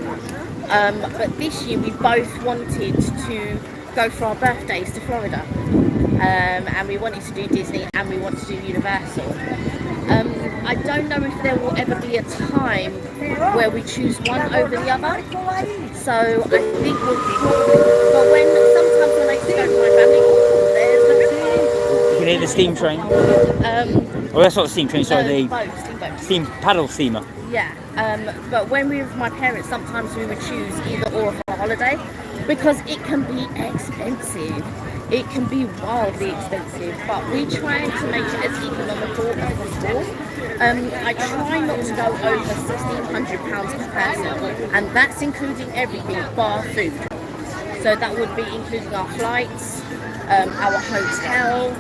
But this year we both wanted to go for our birthdays to Florida, and we wanted to do Disney and we wanted to do Universal. I don't know if there will ever be a time where we choose one over the other, so I think we'll be, but sometimes when I used to go to my family, oh, there's the can hear the steam train. Oh, that's not a steam train. Sorry, the Steamboat. steam paddle steamer. Yeah, but when we were with my parents, sometimes we would choose either or for a holiday because it can be expensive. It can be wildly expensive, but we try to make it as economical as possible. I try not to go over £1,600 per person, and that's including everything bar food. So that would be including our flights, our hotel,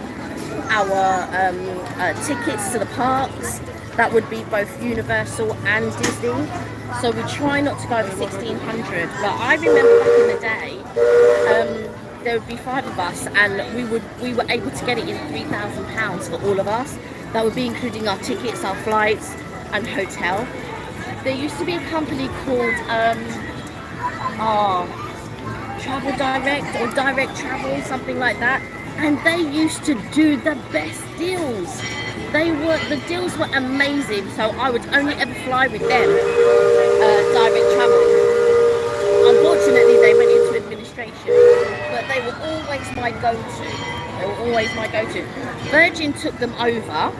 our tickets to the parks. That would be both Universal and Disney. So we try not to go over 1,600. But I remember back in the day, there would be 5 of us, and we were able to get it in £3,000 for all of us. That would be including our tickets, our flights, and hotel. There used to be a company called Travel Direct or Direct Travel, something like that, and they used to do the best deals. The deals were amazing, so I would only ever fly with them, Direct Travel. Unfortunately, they went into administration, but they were always my go-to. Virgin took them over,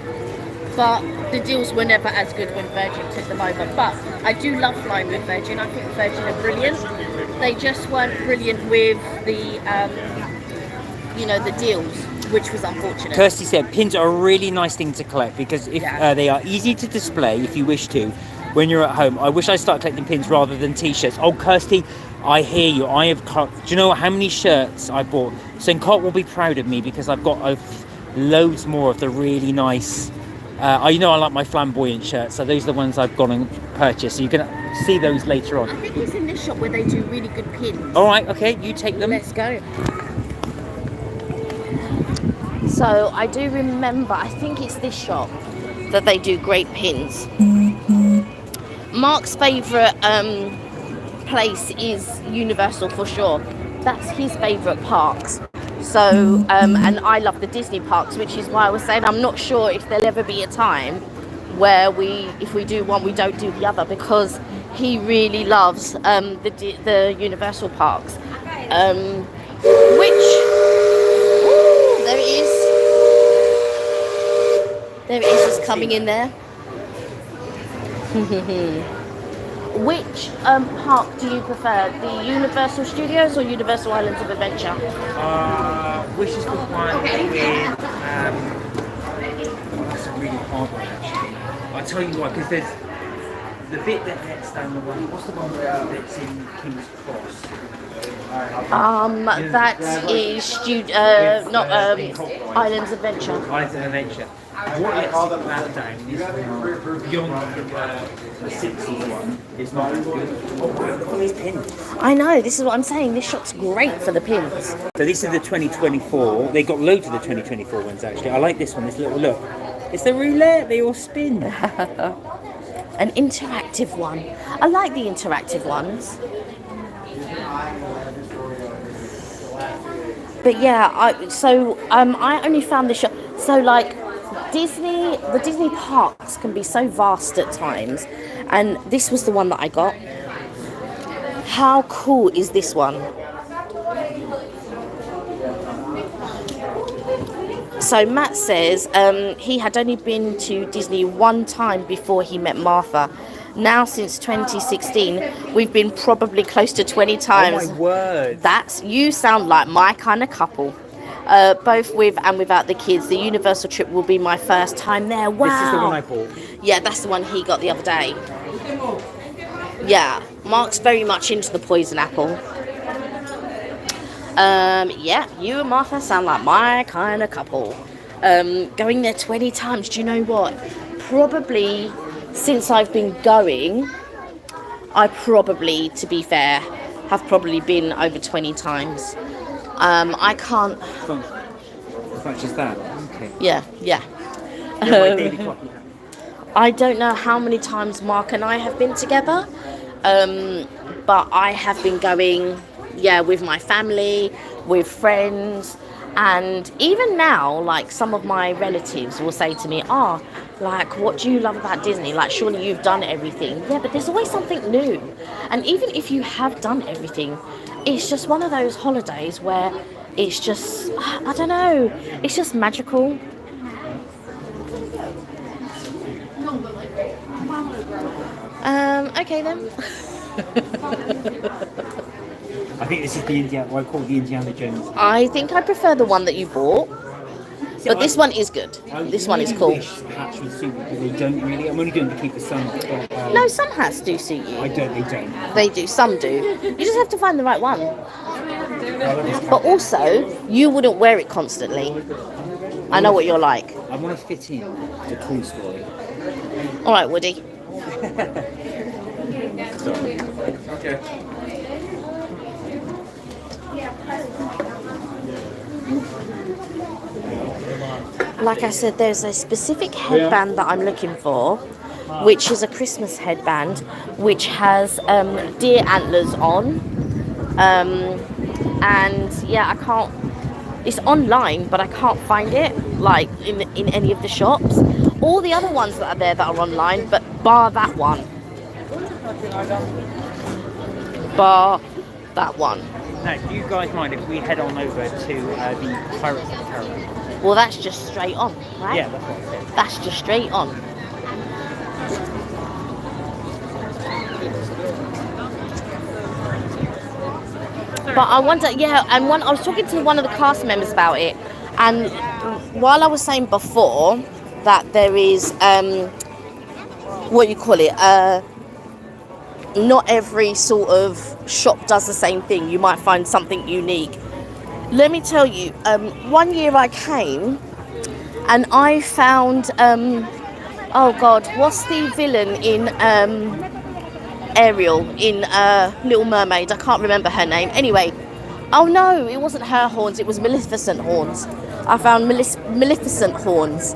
but the deals were never as good when Virgin took them over. But I do love flying with Virgin. I think Virgin are brilliant. They just weren't brilliant with the, the deals, which was unfortunate. Kirsty said pins are a really nice thing to collect because if they are easy to display if you wish to when you're at home. I wish I started collecting pins rather than t-shirts. Oh, Kirsty, I hear you. Do you know how many shirts I bought? Sincott will be proud of me because I've got loads more of the really nice. I like my flamboyant shirts, so those are the ones I've gone and purchased. So you can see those later on. I think it's in this shop where they do really good pins. All right, okay, you take them. Let's go. So I do remember, I think it's this shop that they do great pins. Mark's favourite place is Universal for sure. That's his favourite parks. So, and I love the Disney parks, which is why I was saying I'm not sure if there'll ever be a time where if we do one, we don't do the other, because he really loves the Universal parks. There it is. There it is, just coming in there. Which park do you prefer? The Universal Studios or Universal Islands of Adventure? Which is the one with... that's a really hard one, actually. I'll tell you why, because there's the bit that gets down the one... What's the one that's in King's Cross? That is not Islands Adventure. Islands of Adventure. What lets that down is beyond the 60s one is not as good. Oh, wow, look at these pins. I know, this is what I'm saying. This shop's great for the pins. So this is the 2024. They got loads of the 2024 ones actually. I like this one, this little look. It's the roulette, they all spin. An interactive one. I like the interactive ones. But yeah, I only found this shop. So like the Disney parks can be so vast at times, and this was the one that I got. How cool is this one? So Matt says he had only been to Disney one time before he met Martha. Now since 2016, we've been probably close to 20 times. Oh my word! You sound like my kind of couple. Both with and without the kids. The Universal trip will be my first time there. Wow. This is the one I bought. Yeah, that's the one he got the other day. Yeah, Mark's very much into the poison apple. Yeah, you and Martha sound like my kind of couple. Going there 20 times, do you know what? Probably since I've been going, I probably, to be fair, have probably been over 20 times. I can't... As much as that? Okay. Yeah. I don't know how many times Mark and I have been together, but I have been going, with my family, with friends, and even now, like, some of my relatives will say to me, like, what do you love about Disney? Like, surely you've done everything. Yeah, but there's always something new. And even if you have done everything, it's just one of those holidays where it's just, I don't know, it's just magical. Okay then. I think this is the what I call the Indiana Jones. I think I prefer the one that you bought, but this one is good. This one is cool. Wish hats would suit me, but they don't really. I'm only doing it to keep the sun off. But, No, some hats do suit you. I don't. They don't. They do, some do. You just have to find the right one. I love this But also, you wouldn't wear it constantly. I know what you're like. I want to fit in the cool story. All right, Woody. Okay. Like I said, there's a specific headband that I'm looking for, which is a Christmas headband, which has deer antlers on. And yeah, I can't. It's online, but I can't find it like in any of the shops. All the other ones that are there that are online, but bar that one. Bar that one. Now, do you guys mind if we head on over to the Pirates of the Caribbean? Well, that's just straight on, right? Yeah, that's what I said. That's just straight on. But I wonder, yeah, and I was talking to one of the cast members about it, and while I was saying before that there is, what you call it, not every sort of shop does the same thing. You might find something unique. Let me tell you, one year I came and I found, oh God, what's the villain in Ariel in Little Mermaid? I can't remember her name. Anyway, oh no, it wasn't her horns, it was Maleficent horns. I found Maleficent horns.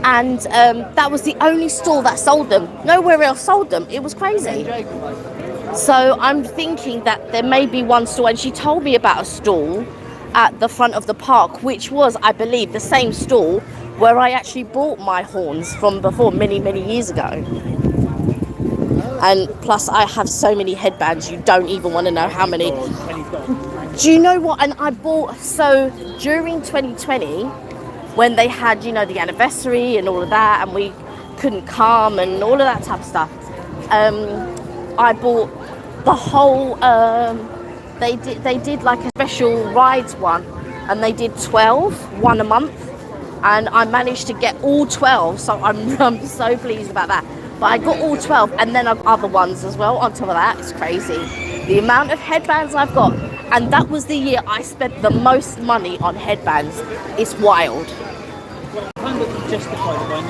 And that was the only store that sold them. Nowhere else sold them. It was crazy. So I'm thinking that there may be one store, and she told me about a stall at the front of the park, which was, I believe, the same stall where I actually bought my horns from before, many, many years ago. And plus, I have so many headbands, you don't even want to know how many. Do you know what? And I bought, so during 2020, when they had, you know, the anniversary and all of that, and we couldn't come and all of that type of stuff, I bought the whole, they did like a special rides one, and they did 12, one a month, and I managed to get all 12, so I'm so pleased about that. But I got all 12, and then I've other ones as well on top of that. It's crazy. The amount of headbands I've got, and that was the year I spent the most money on headbands. It's wild. Kind of justify the one.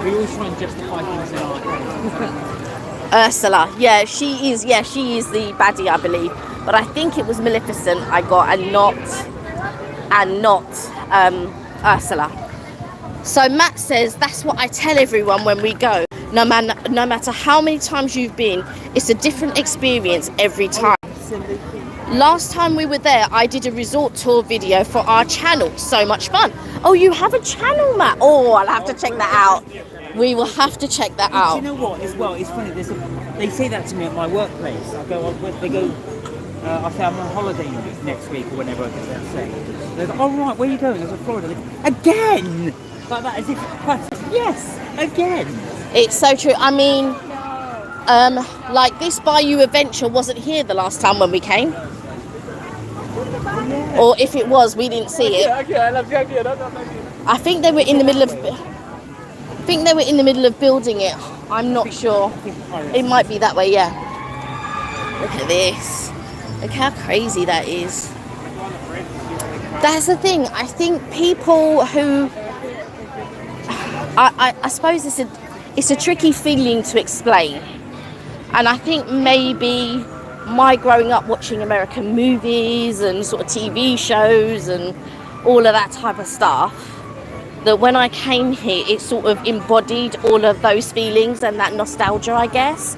We always try and justify things in our head. Ursula, yeah, she is the baddie, I believe. But I think it was Maleficent I got, and not Ursula. So Matt says that's what I tell everyone when we go. No matter how many times you've been, it's a different experience every time. Last time we were there, I did a resort tour video for our channel. So much fun. Oh, you have a channel, Matt? Oh, I'll have to check that out. We will have to check that out. Do you know what? As well, it's funny. They say that to me at my workplace. I say I'm on holiday next week or whenever I get there. Say, they go, oh right, where are you going? I was in Florida. They go, again? Like that, as if yes, again. It's so true. I mean, like this Bayou Adventure wasn't here the last time when we came. Or if it was, we didn't see it. I think they were in the middle of building it. I'm not sure. It might be that way, yeah. Look at this. Look how crazy that is. That's the thing. I think people who I suppose it's a tricky feeling to explain. And I think maybe my growing up watching American movies and sort of TV shows and all of that type of stuff, that when I came here, it sort of embodied all of those feelings and that nostalgia, I guess.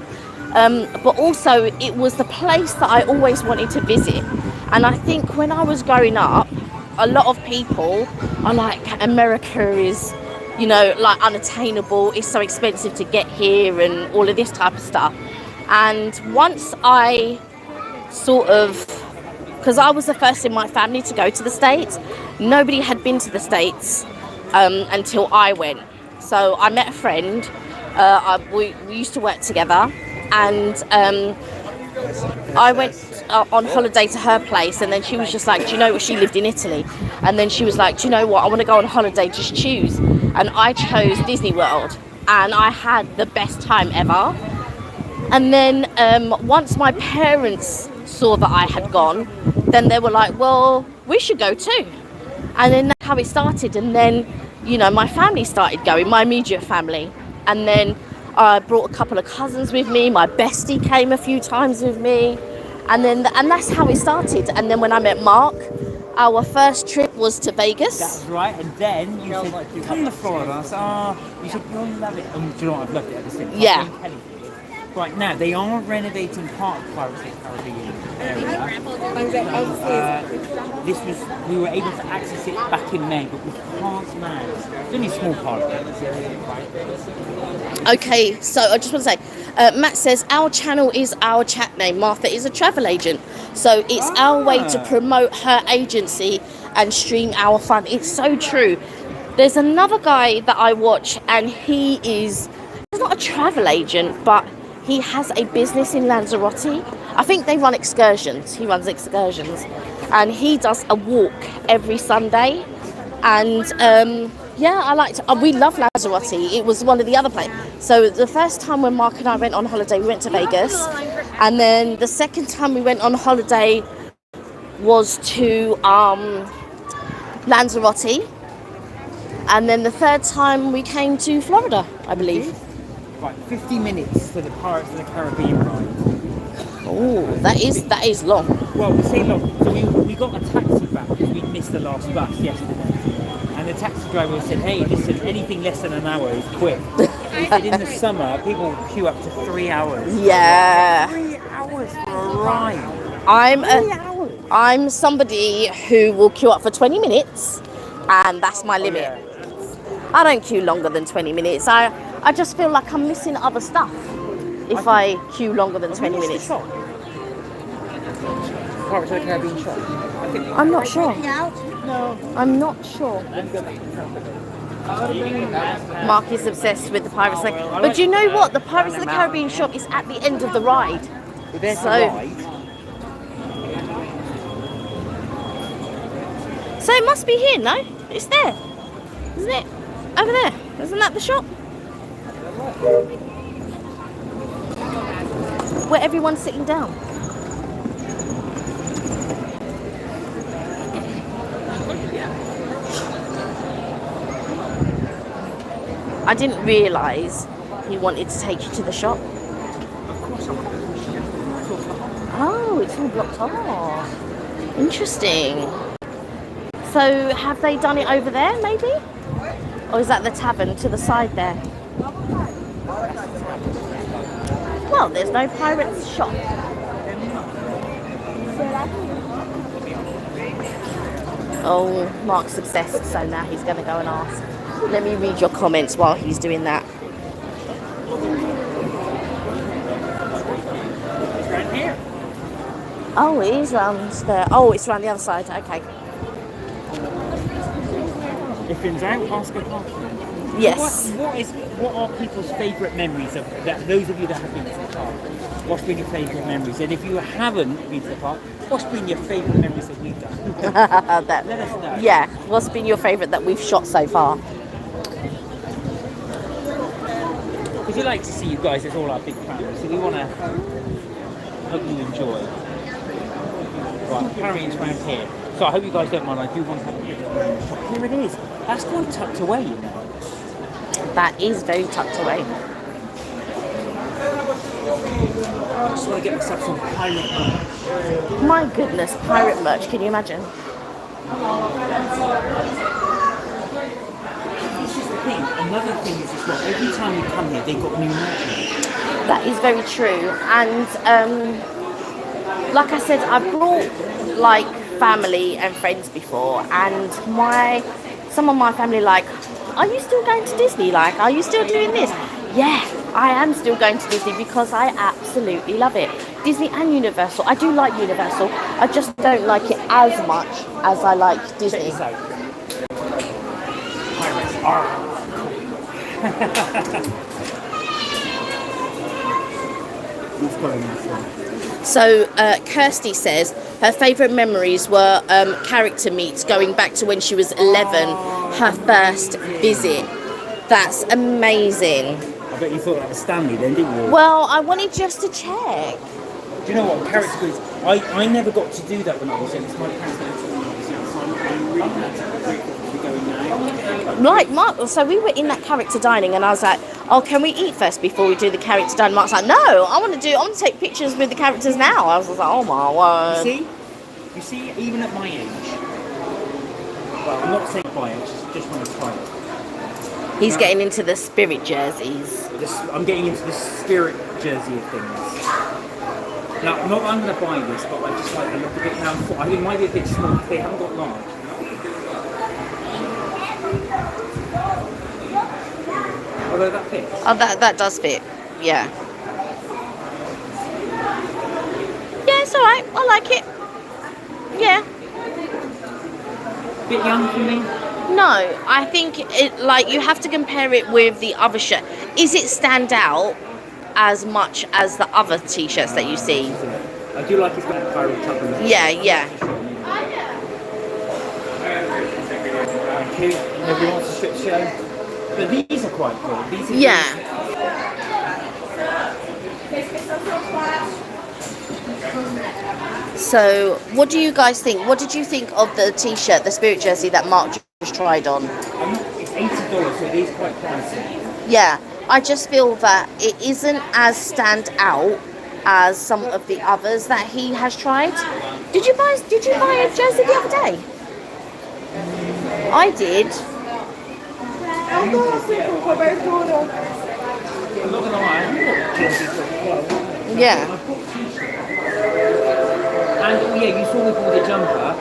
But also, it was the place that I always wanted to visit. And I think when I was growing up, a lot of people are like, America is, you know, like unattainable. It's so expensive to get here and all of this type of stuff. And once I sort of because I was the first in my family to go to the States. Nobody had been to the States until I went. So I met a friend. We used to work together, and I went on holiday to her place, and then she was just like, do you know what? She lived in Italy, and then she was like, do you know what? I want to go on holiday, just choose. And I chose Disney World, and I had the best time ever. And then once my parents saw that I had gone, then they were like, well, we should go too. And then that's how it started. And then, you know, my family started going, my immediate family. And then I brought a couple of cousins with me. My bestie came a few times with me. And that's how it started. And then when I met Mark, our first trip was to Vegas. That's right. And then you said, come to Florida. I said, you said, you'll love it. And do you know what? I've loved it ever since. Yeah. Right now, they are renovating part of Pirates of the Caribbean area. We were able to access it back in May, but we can't now. It's only a small part of it. Okay, so I just want to say, Matt says, our channel is our chat name. Martha is a travel agent. So it's our way to promote her agency and stream our fun. It's so true. There's another guy that I watch, and he's not a travel agent, but he has a business in Lanzarote. I think they run excursions. He runs excursions. And he does a walk every Sunday. And yeah, I liked it. We love Lanzarote. It was one of the other places. So the first time when Mark and I went on holiday, we went to Vegas. And then the second time we went on holiday was to Lanzarote. And then the third time we came to Florida, I believe. Right, 50 minutes for the Pirates of the Caribbean ride. Oh, that is long. Well, we say long. So we got a taxi back because we missed the last bus yesterday. And the taxi driver said, hey, listen, anything less than an hour is quick. He said in the summer, people queue up to 3 hours. Yeah. 3 hours for a ride. I'm somebody who will queue up for 20 minutes, and that's my limit. Yeah. I don't queue longer than 20 minutes. I just feel like I'm missing other stuff if I queue longer than 20 minutes. Pirates of the Caribbean shop. I'm not sure. I'm not sure. Mark is obsessed with the Pirates of the Caribbean. But do you know what? The Pirates of the Caribbean shop is at the end of the ride. There's So- the ride. So it must be here, no? It's there. Isn't it? Over there. Isn't that the shop? Where everyone's sitting down. I didn't realise he wanted to take you to the shop. Oh, it's all blocked off. Interesting. So have they done it over there, maybe? Or is that the tavern to the side there? Well, there's no pirates shop. Oh, Mark's obsessed, so now he's going to go and ask. Let me read your comments while he's doing that. It's right here. Oh, it is round there. Oh, it's around the other side. Okay. If in doubt, ask a park. Yes. What are people's favourite memories of that? Those of you that have been to the park, what's been your favourite memories? And if you haven't been to the park, what's been your favourite memories that we've done? Let us know. Yeah. What's been your favourite that we've shot so far? Because we like to see you guys as all our big fans, so we want to hope you enjoy. Right, carrying around here. So I hope you guys don't mind. I do want to have a bit of a shop. Here it is. That's quite tucked away, you know. That is very tucked away. I just want to get myself some pirate merch. My goodness, pirate merch. Can you imagine? This is the thing. Another thing is as well. Every time we come here, they've got new merch. That is very true. And like I said, I've brought like family and friends before, and some of my family like, are you still going to Disney? Like, are you still doing this? Yeah, I am still going to Disney because I absolutely love it. Disney and Universal. I do like Universal. I just don't like it as much as I like Disney. Check this out. Pirates are Who's calling this? So Kirsty says her favourite memories were character meets going back to when she was 11, her first visit. That's amazing. I bet you thought that was Stanley then, didn't you? Well, I wanted just to check. Do you know what? Character quiz. I never got to do that when I was young. It's my parents that taught me when I was young, so I'm really grateful to be going now. Right, Mark, so we were in that character dining and I was like, oh, can we eat first before we do the character dining? Mark's like, no, I want to take pictures with the characters now. I was like, oh my word. You see, even at my age, well, I'm not saying by age, just when I try it. He's getting into the spirit jerseys. I'm getting into the spirit jersey of things. Now, I'm going to buy this, but I just like the look of it now. I think it might be a bit small because they haven't got large. Although that fits. Oh, that does fit. Yeah. Yeah, it's alright. I like it. Yeah. Bit young for me. No, I think it like you have to compare it with the other shirt. Is it stand out as much as the other t-shirts that you see? I do like his black pirate top. Yeah, yeah. Nobody wants a strip show. But these are quite cool. These are Yeah. So, what do you guys think? What did you think of the t-shirt, the spirit jersey that Mark just tried on? It's $80, so it is quite pricey. Yeah, I just feel that it isn't as stand out as some of the others that he has tried. Did you buy a jersey the other day? I did. I'm not gonna lie, I thought Yeah. and yeah, you saw me pull the jumper.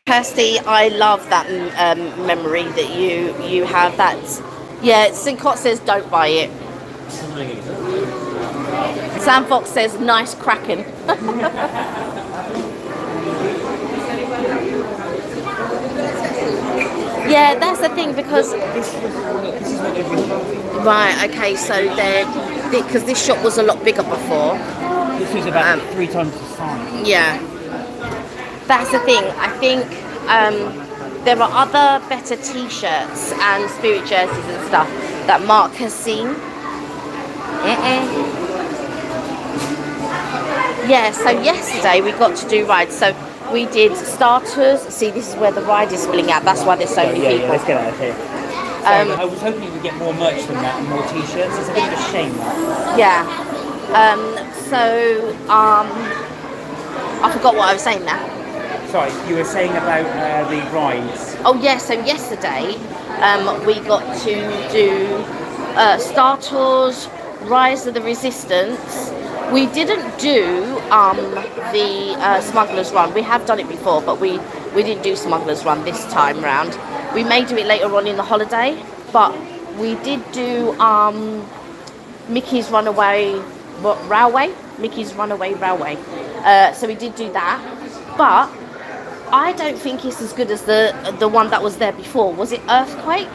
Kirsty, I love that memory that you have. That's yeah. Sincott says don't buy it. Sam Fox says nice cracking. Yeah, that's the thing because right. Okay, so because this shop was a lot bigger before. This was about 3 times the size. Yeah, that's the thing. I think there are other better T-shirts and spirit jerseys and stuff that Mark has seen. Yeah, so yesterday we got to do rides. So we did starters. See, this is where the ride is spilling out. That's why there's so many people. Yeah, let's get out of here. I was hoping you would get more merch than that and more T-shirts. It's a bit of a shame, that. Yeah. I forgot what I was saying now. Sorry, you were saying about the rides. Oh yeah, so yesterday we got to do Star Tours, Rise of the Resistance. We didn't do the Smuggler's Run. We have done it before, but we didn't do Smuggler's Run this time round. We may do it later on in the holiday, but we did do Mickey's Runaway Railway. Mickey's Runaway Railway. So we did do that, but I don't think it's as good as the one that was there before. Was it Earthquake?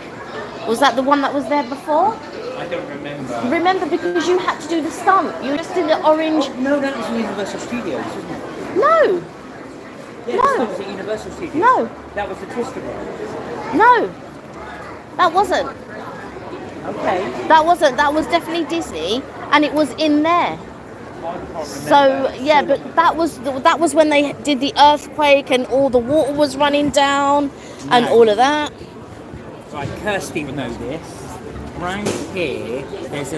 Was that the one that was there before? I don't remember. Remember, because you had to do the stunt. You were just in the orange. Oh, no, that was in Universal Studios, wasn't it? No. Yeah, No. that was at Universal Studios. No. That was the Twister ride. No. That wasn't. Okay. That wasn't. That was definitely Disney, and it was in there. I can't remember. So yeah, but that was when they did the earthquake and all the water was running down and all of that. Right, Kirsty will know this. Round here, there's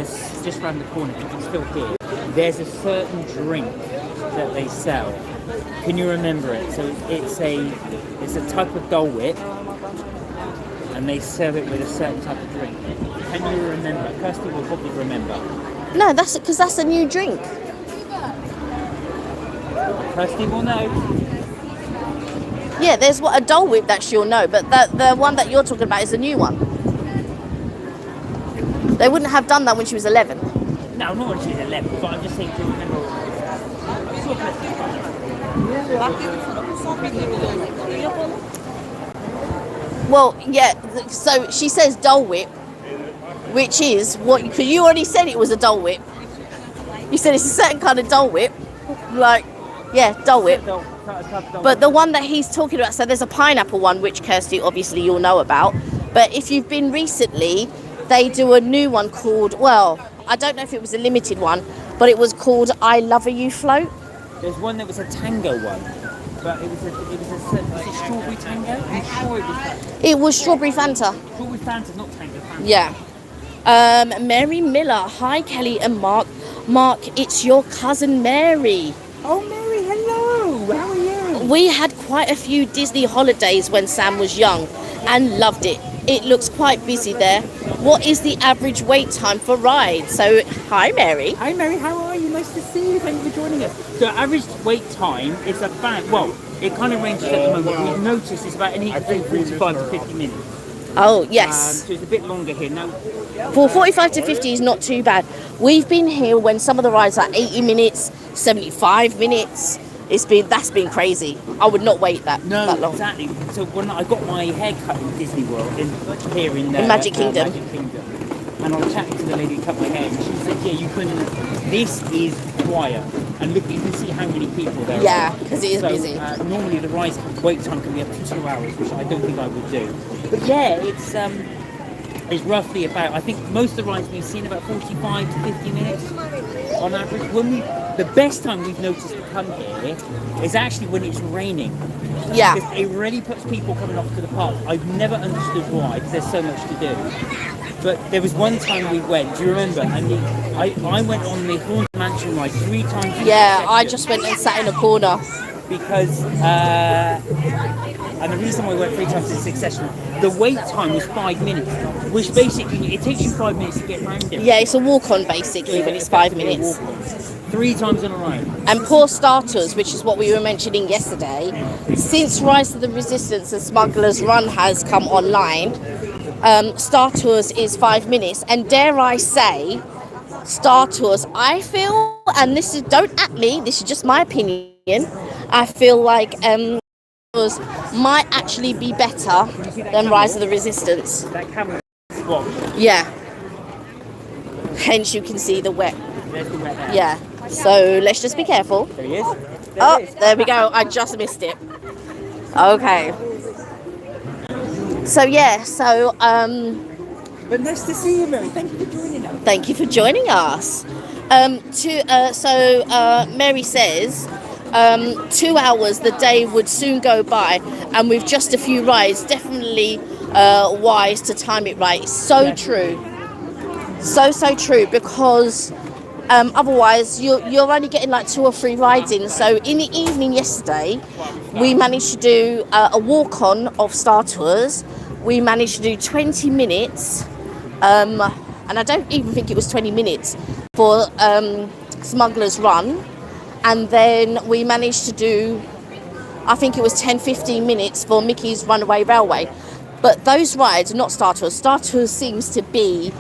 just round the corner, you can still hear, there's a certain drink that they sell. Can you remember it? So it's a type of Dole Whip, and they serve it with a certain type of drink. Can you remember? Kirsty will probably remember. No, that's because that's a new drink. Kirsty will know. Yeah, there's a Dole Whip that she'll know, but the one that you're talking about is a new one. They wouldn't have done that when she was 11. No, not when she's 11, but I'm just saying to remember. I'm sure Well, yeah. So she says Dole Whip, which is what? Because you already said it was a Dole Whip. You said it's a certain kind of Dole Whip, like yeah, Dole Whip. But the one that he's talking about, so there's a pineapple one, which Kirsty, obviously you'll know about. But if you've been recently, they do a new one called, well, I don't know if it was a limited one, but it was called I Love You Float. There's one that was a tango one, but it was a strawberry tango. I'm sure it was. It was strawberry Fanta. Strawberry Fanta, not tango Fanta. Yeah. Mary Miller. Hi, Kelly and Mark. Mark, it's your cousin Mary. Oh, Mary, hello. How are you? We had quite a few Disney holidays when Sam was young and loved it. It looks quite busy there. What is the average wait time for rides? So, hi Mary. Hi Mary, how are you? Nice to see you. Thank you for joining us. The average wait time is about, well, it kind of ranges at the moment. We've noticed it's about anything between 45 to 50 minutes. Oh, yes. So it's a bit longer here. Now, For 45 to 50 is not too bad. We've been here when some of the rides are 80 minutes, 75 minutes. That's been crazy. I would not wait that long. Exactly. So when I got my hair cut in Disney World, here in Magic Kingdom. And I was chatting to the lady who cut my hair, and she said, yeah, you can, this is quiet. And look, you can see how many people there are. Yeah, because it is busy. Normally the wait time can be up to 2 hours, which I don't think I would do. But yeah, it's roughly about, I think most of the rides we've seen about 45 to 50 minutes on average. The best time we've noticed to come here is actually when it's raining. Yeah. Because it really puts people coming off to the park. I've never understood why, because there's so much to do. But there was one time we went, do you remember? And I went on the Haunted Mansion ride 3 times. Yeah, I just went and sat in a corner. Because, and the reason why we went 3 times in succession, the wait time was 5 minutes, which basically, it takes you 5 minutes to get around it. Yeah, it's a walk-on basically, but it's 5 minutes. 3 times in a row. And poor starters, which is what we were mentioning yesterday, since Rise of the Resistance and Smuggler's Run has come online, Star Tours is 5 minutes. And dare I say, Star Tours, I feel, and this is, don't at me, this is just my opinion, I feel like Tours might actually be better than Rise of the Resistance. That camera spot. Yeah. Hence you can see the wet. There's the wet there. Yeah. So let's just be careful. There he is. Oh, there we go. I just missed it. Okay. So yeah, But nice to see you, Mary. Thank you for joining us. thank you for joining us. Mary says 2 hours, the day would soon go by, and with just a few rides, definitely wise to time it right. It's so true. So true, because otherwise you're only getting like 2 or 3 rides in. So in the evening yesterday, we managed to do a walk-on of Star Tours. We managed to do 20 minutes, and I don't even think it was 20 minutes for Smuggler's Run. And then we managed to do, I think it was 10-15 minutes for Mickey's Runaway Railway. But those rides are not Star Tours. Star Tours seems to be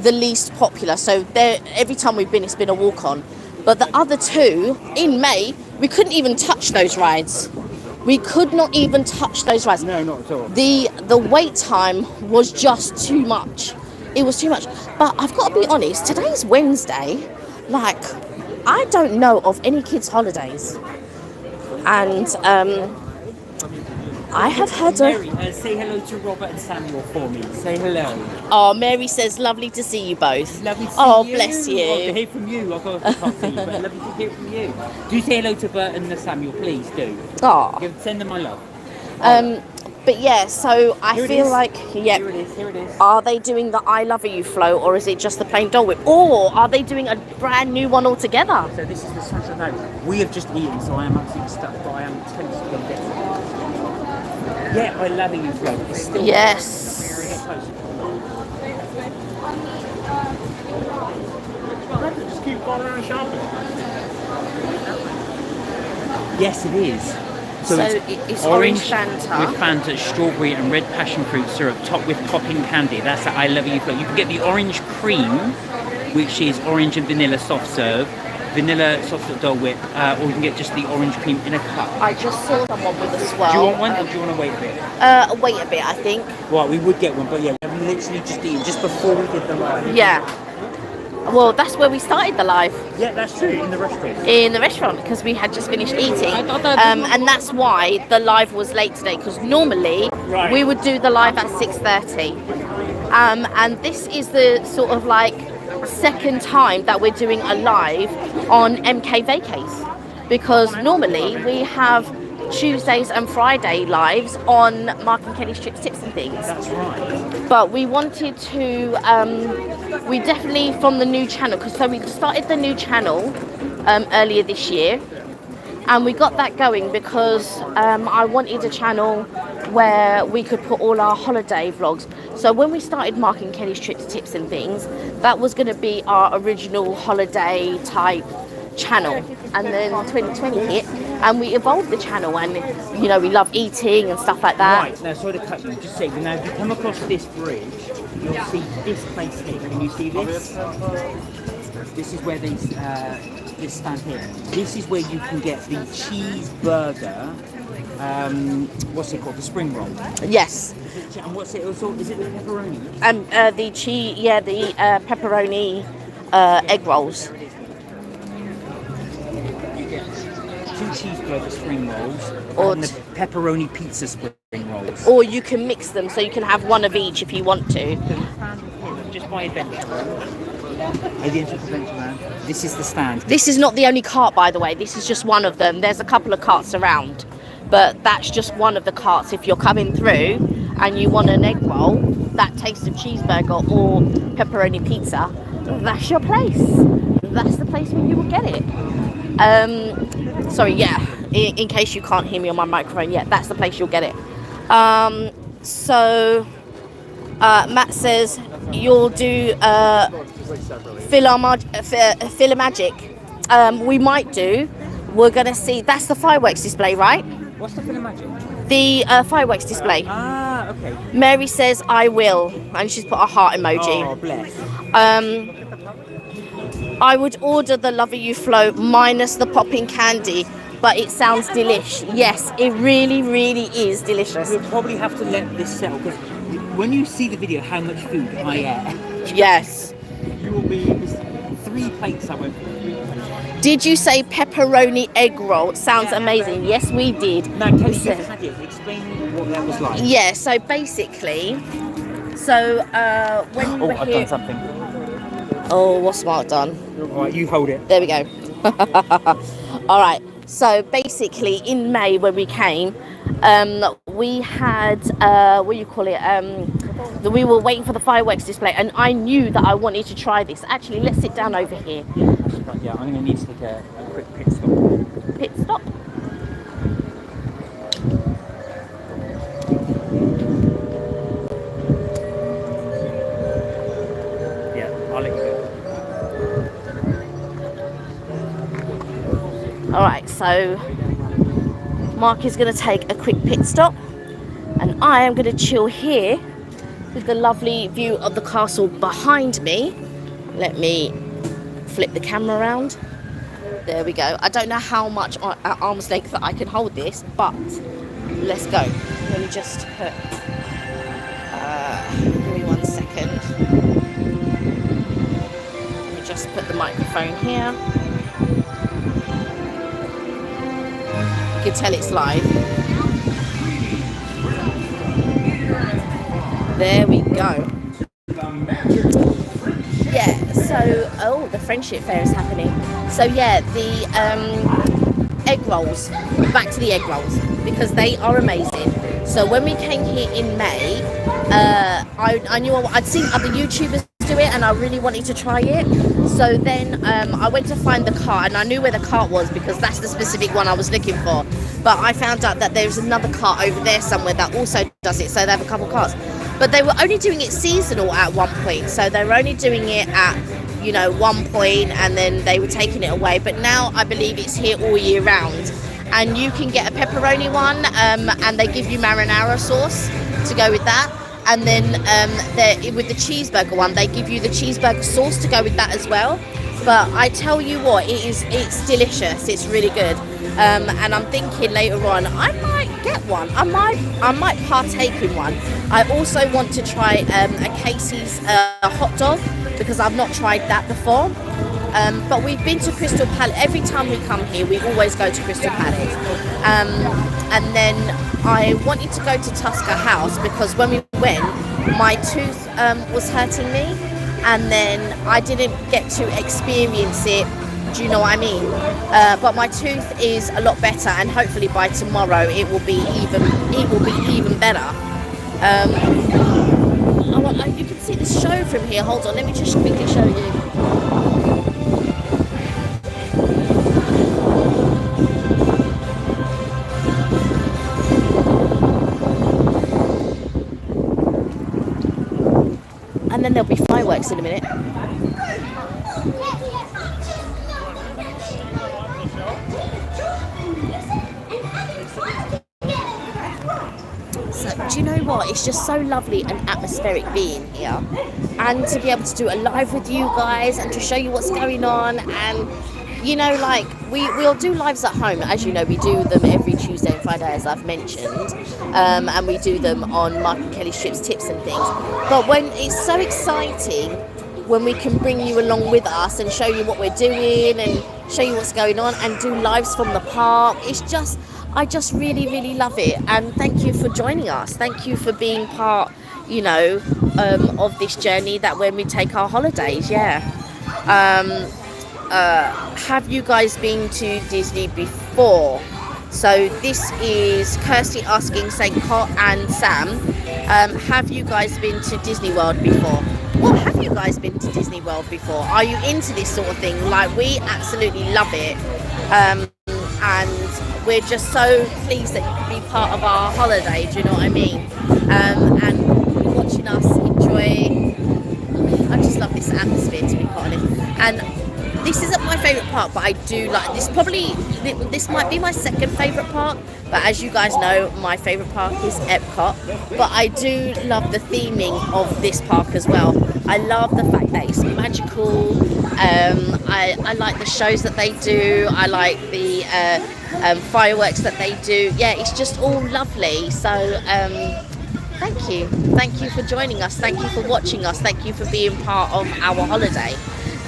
the least popular. So every time we've been, it's been a walk-on. But the other 2, in May, we couldn't even touch those rides. We could not even touch those rides. No, not at all. The wait time was just too much. It was too much. But I've got to be honest, today's Wednesday. Like, I don't know of any kids' holidays. And I have heard Mary, say hello to Robert and Samuel for me. Say hello. Oh, Mary says, lovely to see you both. Lovely to see oh, you. bless you. Well, to hear from you. I can't see you, but lovely to hear from you. Do say hello to Bert and Samuel, please do. Oh. Send them my love. But yeah, so I feel like, yeah. Here it is. Are they doing the I Love You float, or is it just the plain Dole Whip? Or are they doing a brand new one altogether? So this is the special note. We have just eaten, so I am absolutely stuffed, but I am totally going to get it. Yeah, I Love You float. It's still Yes. Just keep going around shopping. Yes, it is. So it's orange Fanta. With Fanta, strawberry and red passion fruit syrup, topped with popping candy. That's the I Love You float. You can get the orange cream which is orange and vanilla soft serve, vanilla soft serve Dole Whip, or you can get just the orange cream in a cup. I just saw someone with a swirl. Do you want one, or do you want to wait a bit? Wait a bit, I think. Well, we would get one, but yeah, we literally just eaten just before we did the live. Yeah. Well, that's where we started the live. Yeah, that's true, in the restaurant. In the restaurant, because we had just finished eating. And that's why the live was late today, because normally we would do the live at 6:30. And this is the sort of like second time that we're doing a live on MK Vacays, because normally we have Tuesdays and Friday lives on Mark and Kelly's Trips, Tips and Things. That's right. But we wanted to, we definitely from the new channel, because so we started the new channel earlier this year, and we got that going because I wanted a channel where we could put all our holiday vlogs. So when we started Mark and Kelly's Trips, Tips and Things, that was going to be our original holiday type channel, and then 2020 hit and we evolved the channel, and you know, we love eating and stuff like that. Right, now sorry to cut you, just say, now if you come across this bridge, you'll see this place here. Can you see this? This is where these, this stand here. This is where you can get the cheeseburger, what's it called, the spring roll. Yes. And what's it also, is it the pepperoni? The cheese, yeah, the pepperoni egg rolls. Two cheeseburger spring rolls Or and the pepperoni pizza spring rolls. Or you can mix them, so you can have one of each if you want to. Just by adventure. This is the stand. This is not the only cart, by the way. This is just one of them. There's a couple of carts around, but that's just one of the carts. If you're coming through and you want an egg roll, that taste of cheeseburger or pepperoni pizza, that's your place. That's the place where you will get it. Sorry, yeah, in case you can't hear me on my microphone, yeah, that's the place you'll get it. So Matt says you'll do Philomagic. We might do. We're gonna see. That's the fireworks display, right? What's the Philomagic? The fireworks display. Ah, okay. Mary says I will, and she's put a heart emoji. Oh, bless. I would order the Lover You Flow minus the popping candy, but it sounds delish. Yes, it really, really is delicious. We'll probably have to let this settle, because when you see the video how much food I ate, Yes. you will be 3 plates I went through. Did you say pepperoni egg roll? Sounds amazing. Yes, we did. Now, Kelly, We you've said- had it. Explain what that was like. Yeah, so basically, when we were I've here... done something. Oh, what's Mark done? All right, you hold it. There we go. All right. So basically, in May when we came, we had what do you call it? We were waiting for the fireworks display, and I knew that I wanted to try this. Actually, let's sit down over here. Yeah, I'm going to need to take a quick pit stop. Pit stop. Yeah, I'll let you go. All right, so Mark is going to take a quick pit stop, and I am going to chill here with the lovely view of the castle behind me. Let me flip the camera around. There we go. I don't know how much at arm's length that I can hold this, but let's go. Let me just put, give me 1 second. Let me just put the microphone here. You can tell it's live. There we go. Yeah, so, oh, the friendship fair is happening. So yeah, the egg rolls, back to the egg rolls, because they are amazing. So when we came here in May, I knew I'd seen other YouTubers do it, and I really wanted to try it. So then I went to find the cart, and I knew where the cart was because that's the specific one I was looking for. But I found out that there's another cart over there somewhere that also does it, so they have a couple carts. But they were only doing it seasonal at one point, so they were only doing it at, you know, one point, and then they were taking it away. But now I believe it's here all year round, and you can get a pepperoni one, and they give you marinara sauce to go with that. and then with the cheeseburger one, they give you the cheeseburger sauce to go with that as well. But I tell you what, it's delicious. It's really good. And I'm thinking later on I might get one. I might partake in one. I also want to try a Casey's hot dog, because I've not tried that before. But we've been to Crystal Palace. Every time we come here, we always go to Crystal Palace. And then I wanted to go to Tusker House, because when we went, my tooth was hurting me, and then I didn't get to experience it. Do you know what I mean? But my tooth is a lot better, and hopefully by tomorrow it will be even better. You can see the show from here. Hold on, let me just quickly show you. And then there'll be fireworks in a minute. So, do you know what? It's just so lovely and atmospheric being here, and to be able to do a live with you guys and to show you what's going on. And you know, like we'll do lives at home, as you know. We do them every Tuesday and Friday, as I've mentioned, and we do them on Mark and Kelly Strips, Tips and things. But when it's so exciting when we can bring you along with us and show you what we're doing and show you what's going on and do lives from the park. I just really, really love it. And thank you for joining us. Thank you for being part, you know, of this journey that when we take our holidays. Yeah. Have you guys been to Disney before? So this is Kirsty asking St. Cot and Sam, have you guys been to Disney World before? Well, have you guys been to Disney World before? Are you into this sort of thing? Like, we absolutely love it. And we're just so pleased that you can be part of our holiday, do you know what I mean? And watching us enjoy, I just love this atmosphere, to be quite honest. And this isn't my favourite park, but I do like this. This might be my second favourite park, but as you guys know, my favourite park is Epcot. But I do love the theming of this park as well. I love the fact that it's magical. I like the shows that they do. I like the fireworks that they do. Yeah, it's just all lovely. So thank you for joining us. Thank you for watching us. Thank you for being part of our holiday.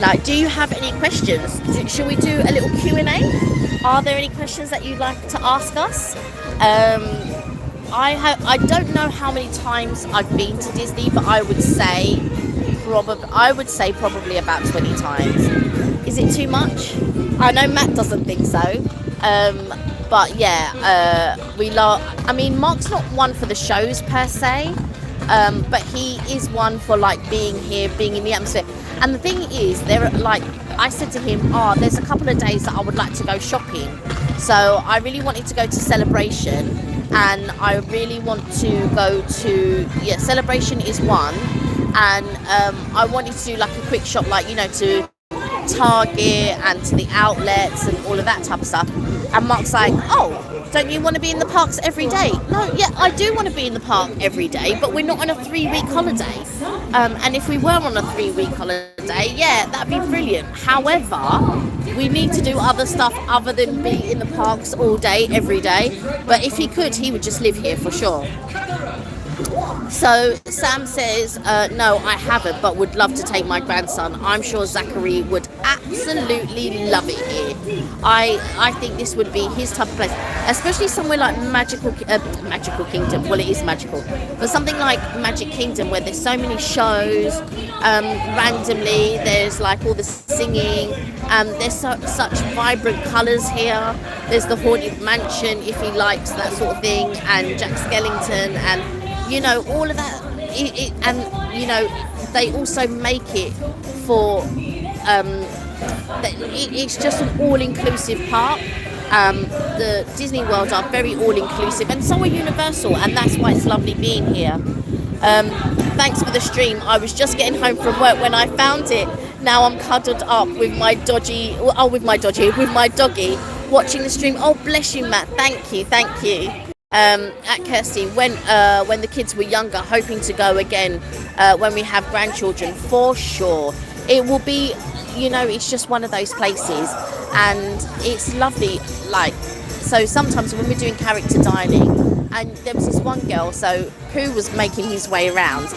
Like, do you have any questions? Should we do a little Q&A? Are there any questions that you'd like to ask us? I don't know how many times I've been to Disney, but I would say probably about 20 times. Is it too much? I know Matt doesn't think so. But yeah, we love. I mean, Mark's not one for the shows per se, but he is one for like being here, being in the atmosphere. And the thing is, I said to him, there's a couple of days that I would like to go shopping. So I really wanted to go to Celebration, and I really want to go to, Celebration is one, and I wanted to do like a quick shop, like, you know, to Target and to the outlets and all of that type of stuff. And Mark's like, don't you want to be in the parks every day? No, yeah, I do want to be in the park every day, but we're not on a 3-week holiday. And if we were on a 3-week holiday, yeah, that'd be brilliant. However, we need to do other stuff other than be in the parks all day, every day. But if he could, he would just live here for sure. So Sam says, no, I haven't, but would love to take my grandson. I'm sure Zachary would absolutely love it here. I think this would be his type of place, especially somewhere like Magical Kingdom. Well, it is magical, but something like Magic Kingdom, where there's so many shows, randomly, there's like all the singing, there's such vibrant colours here. There's the Haunted Mansion, if he likes that sort of thing, and Jack Skellington, and you know, all of that, and you know, they also make it for, it's just an all-inclusive park. The Disney World are very all-inclusive, and so are Universal, and that's why it's lovely being here. Thanks for the stream. I was just getting home from work when I found it. Now I'm cuddled up with my doggy, watching the stream. Oh, bless you, Matt. Thank you. at Kirsty when the kids were younger, hoping to go again when we have grandchildren for sure. It will be, it's just one of those places, and it's lovely. Like, so sometimes when we're doing character dining, and there was this one girl, so Pooh was making his way around,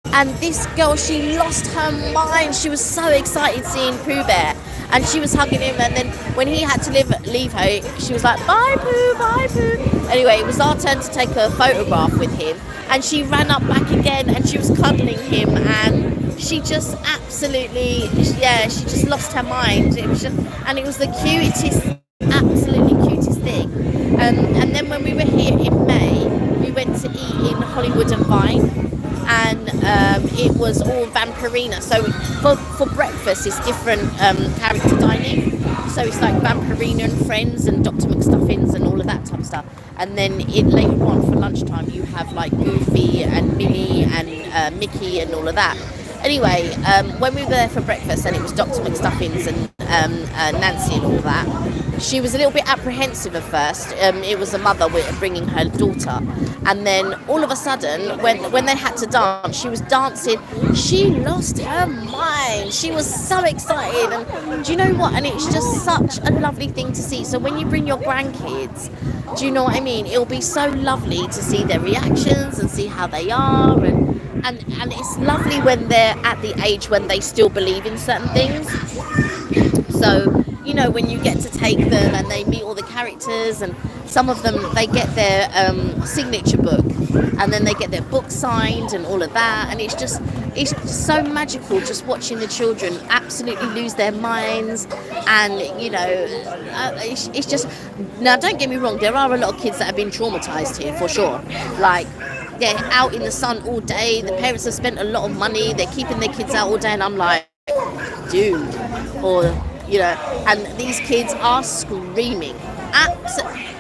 and this girl, she lost her mind. She was so excited seeing Pooh Bear, and she was hugging him, and then when he had to leave her, she was like, bye Pooh, bye Pooh. Anyway, it was our turn to take a photograph with him, and she ran up back again, and she was cuddling him, and she just absolutely, she just lost her mind. It was the cutest, absolutely cutest thing. And then when we were here in May, we went to eat in Hollywood and Vine, and it was all Vampirina. So for breakfast, it's different character dining. So it's like Vampirina and Friends and Dr. McStuffins and all of that type of stuff. And then later on for lunchtime, you have like Goofy and Minnie and Mickey and all of that. Anyway, when we were there for breakfast, and it was Dr. McStuffins and Nancy and all that, she was a little bit apprehensive at first. It was a mother bringing her daughter, and then all of a sudden, when they had to dance, she was dancing. She lost her mind. She was so excited, and do you know what? And it's just such a lovely thing to see. So when you bring your grandkids, do you know what I mean? It'll be so lovely to see their reactions and see how they are, and it's lovely when they're at the age when they still believe in certain things. So, when you get to take them and they meet all the characters, and some of them, they get their signature book, and then they get their book signed and all of that, and it's just so magical just watching the children absolutely lose their minds. And it's just, now don't get me wrong, there are a lot of kids that have been traumatized here for sure. Like, they're out in the sun all day, the parents have spent a lot of money, they're keeping their kids out all day, and I'm like, dude, or and these kids are screaming.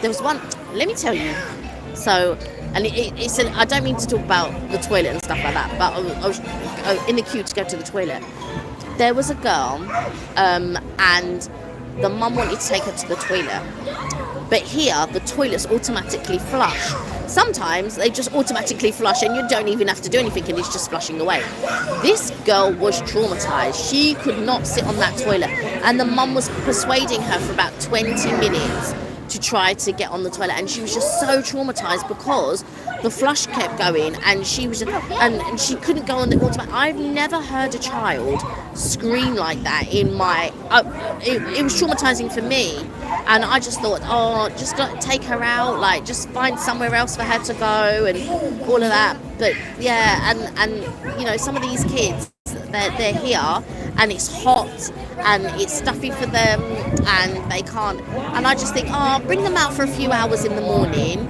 There was one, let me tell you. So, and I don't mean to talk about the toilet and stuff like that, but I was in the queue to go to the toilet. There was a girl, and the mum wanted to take her to the toilet. But here, the toilets automatically flush. Sometimes they just automatically flush and you don't even have to do anything, and it's just flushing away. This girl was traumatized. She could not sit on that toilet, and the mum was persuading her for about 20 minutes to try to get on the toilet, and she was just so traumatized because the flush kept going, and she was and she couldn't go on the automatic. I've never heard a child scream like that in my it was traumatizing for me, and I just thought, just take her out, like just find somewhere else for her to go and all of that. But yeah, and some of these kids, they're here, and it's hot and it's stuffy for them, and they can't, and I just think, bring them out for a few hours in the morning,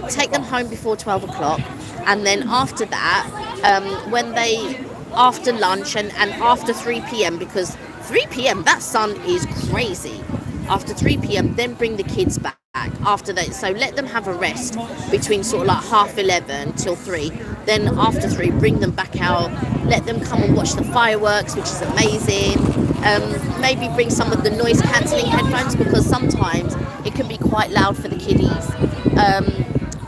take them home before 12 o'clock, and then after that, after lunch and after 3 p.m, because 3 p.m, that sun is crazy. After 3 p.m, then bring the kids back after that. So let them have a rest between sort of like 11:30 till 3. Then after 3, bring them back out. Let them come and watch the fireworks, which is amazing. Maybe bring some of the noise cancelling headphones, because sometimes it can be quite loud for the kiddies.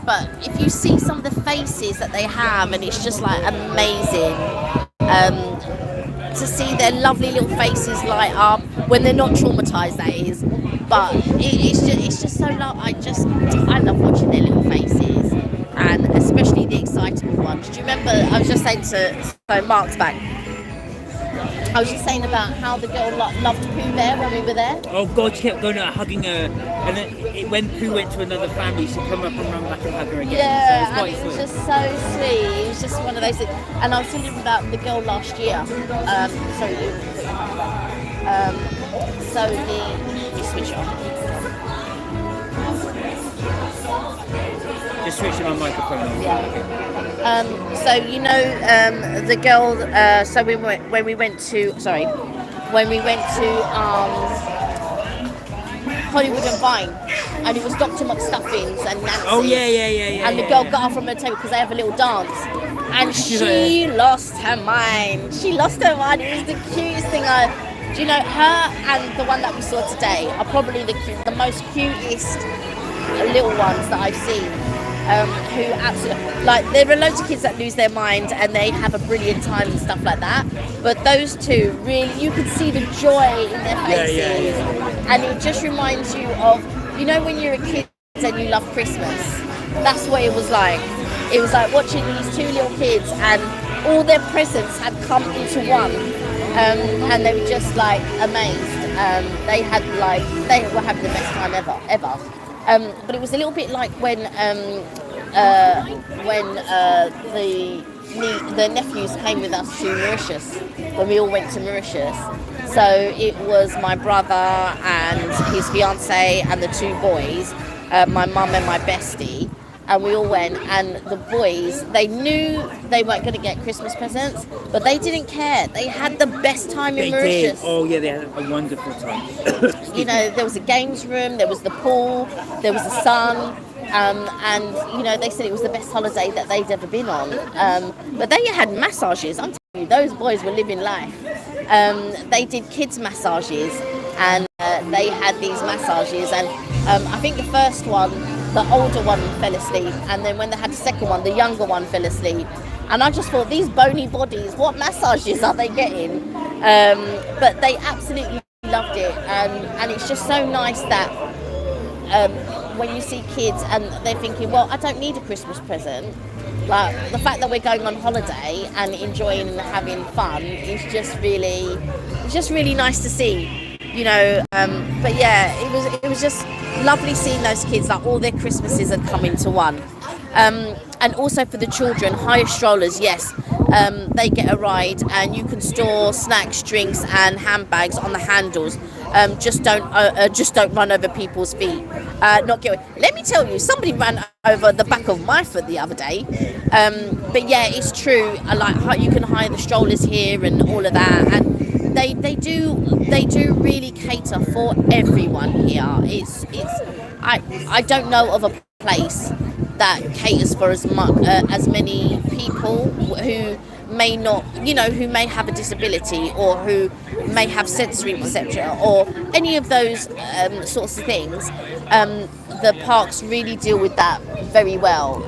But if you see some of the faces that they have, and it's just like amazing. To see their lovely little faces light up when they're not traumatized, that is. But it's just so I love watching their little faces, and especially the excitable ones. Do you remember? I was just saying so Mark's back. I was just saying about how the girl loved Pooh Bear when we were there. Oh God, she kept going out hugging her, and then when Pooh went to another family, she'd come up and run back and hug her again. Yeah, so and it was just so sweet. It was just one of those things. And I was telling him about the girl last year. So the switch on. Just switching my microphone on. Yeah. The girl. So when we went to Hollywood and Vine, and it was Dr. McStuffins and Nancy. Oh yeah. And the girl got up from her table because they have a little dance, and she lost her mind. She lost her mind. It was the cutest thing. Do you know, her and the one that we saw today are probably the most cutest little ones that I've seen who absolutely, like, there are loads of kids that lose their mind and they have a brilliant time and stuff like that, but those two really, you can see the joy in their faces, and it just reminds you of, you know, when you're a kid and you love Christmas. That's what it was like. It was like watching these two little kids and all their presents had come into one, and they were just like amazed. They were having the best time ever. But it was a little bit like when the nephews came with us to Mauritius, when we all went to Mauritius. So it was my brother and his fiance and the two boys, my mum and my bestie. And we all went, and the boys, they knew they weren't going to get Christmas presents, but they didn't care. They had the best time in Mauritius. Oh yeah, they had a wonderful time. You know, there was a games room, there was the pool, there was the sun, and you know, they said it was the best holiday that they'd ever been on. But they had massages. I'm telling you, those boys were living life. They did kids massages, and they had these massages, and I think the first one, the older one fell asleep, and then when they had the second one, the younger one fell asleep. And I just thought, these bony bodies, what massages are they getting? But they absolutely loved it, and it's just so nice that when you see kids and they're thinking, well, I don't need a Christmas present. Like, the fact that we're going on holiday and enjoying and having fun is just really nice to see. You know, but yeah, it was just lovely seeing those kids, like all their Christmases had come into one. And also for the children, hire strollers, yes, they get a ride, and you can store snacks, drinks and handbags on the handles. Just don't run over people's feet. Let me tell you, somebody ran over the back of my foot the other day. But yeah, it's true. Like, you can hire the strollers here and all of that, and they do really cater for everyone here. I don't know of a place that caters for as many people who may not, you know, who may have a disability or who may have sensory perception or any of those sorts of things. The parks really deal with that very well.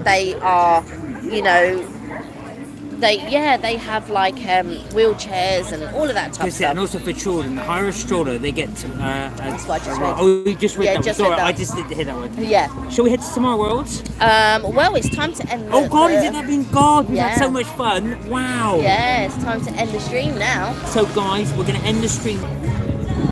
They are, you know, they have like wheelchairs and all of that type of stuff. And also for children, hire a stroller, they get that's what I just read. Oh, you just read that one. just Sorry, read that. I just didn't hear that one. Yeah. Shall we head to Tomorrow World? Well, it's time to end. Oh God, has that been God? We've had Yeah. so much fun. Wow. Yeah, it's time to end the stream now. So guys, we're going to end the stream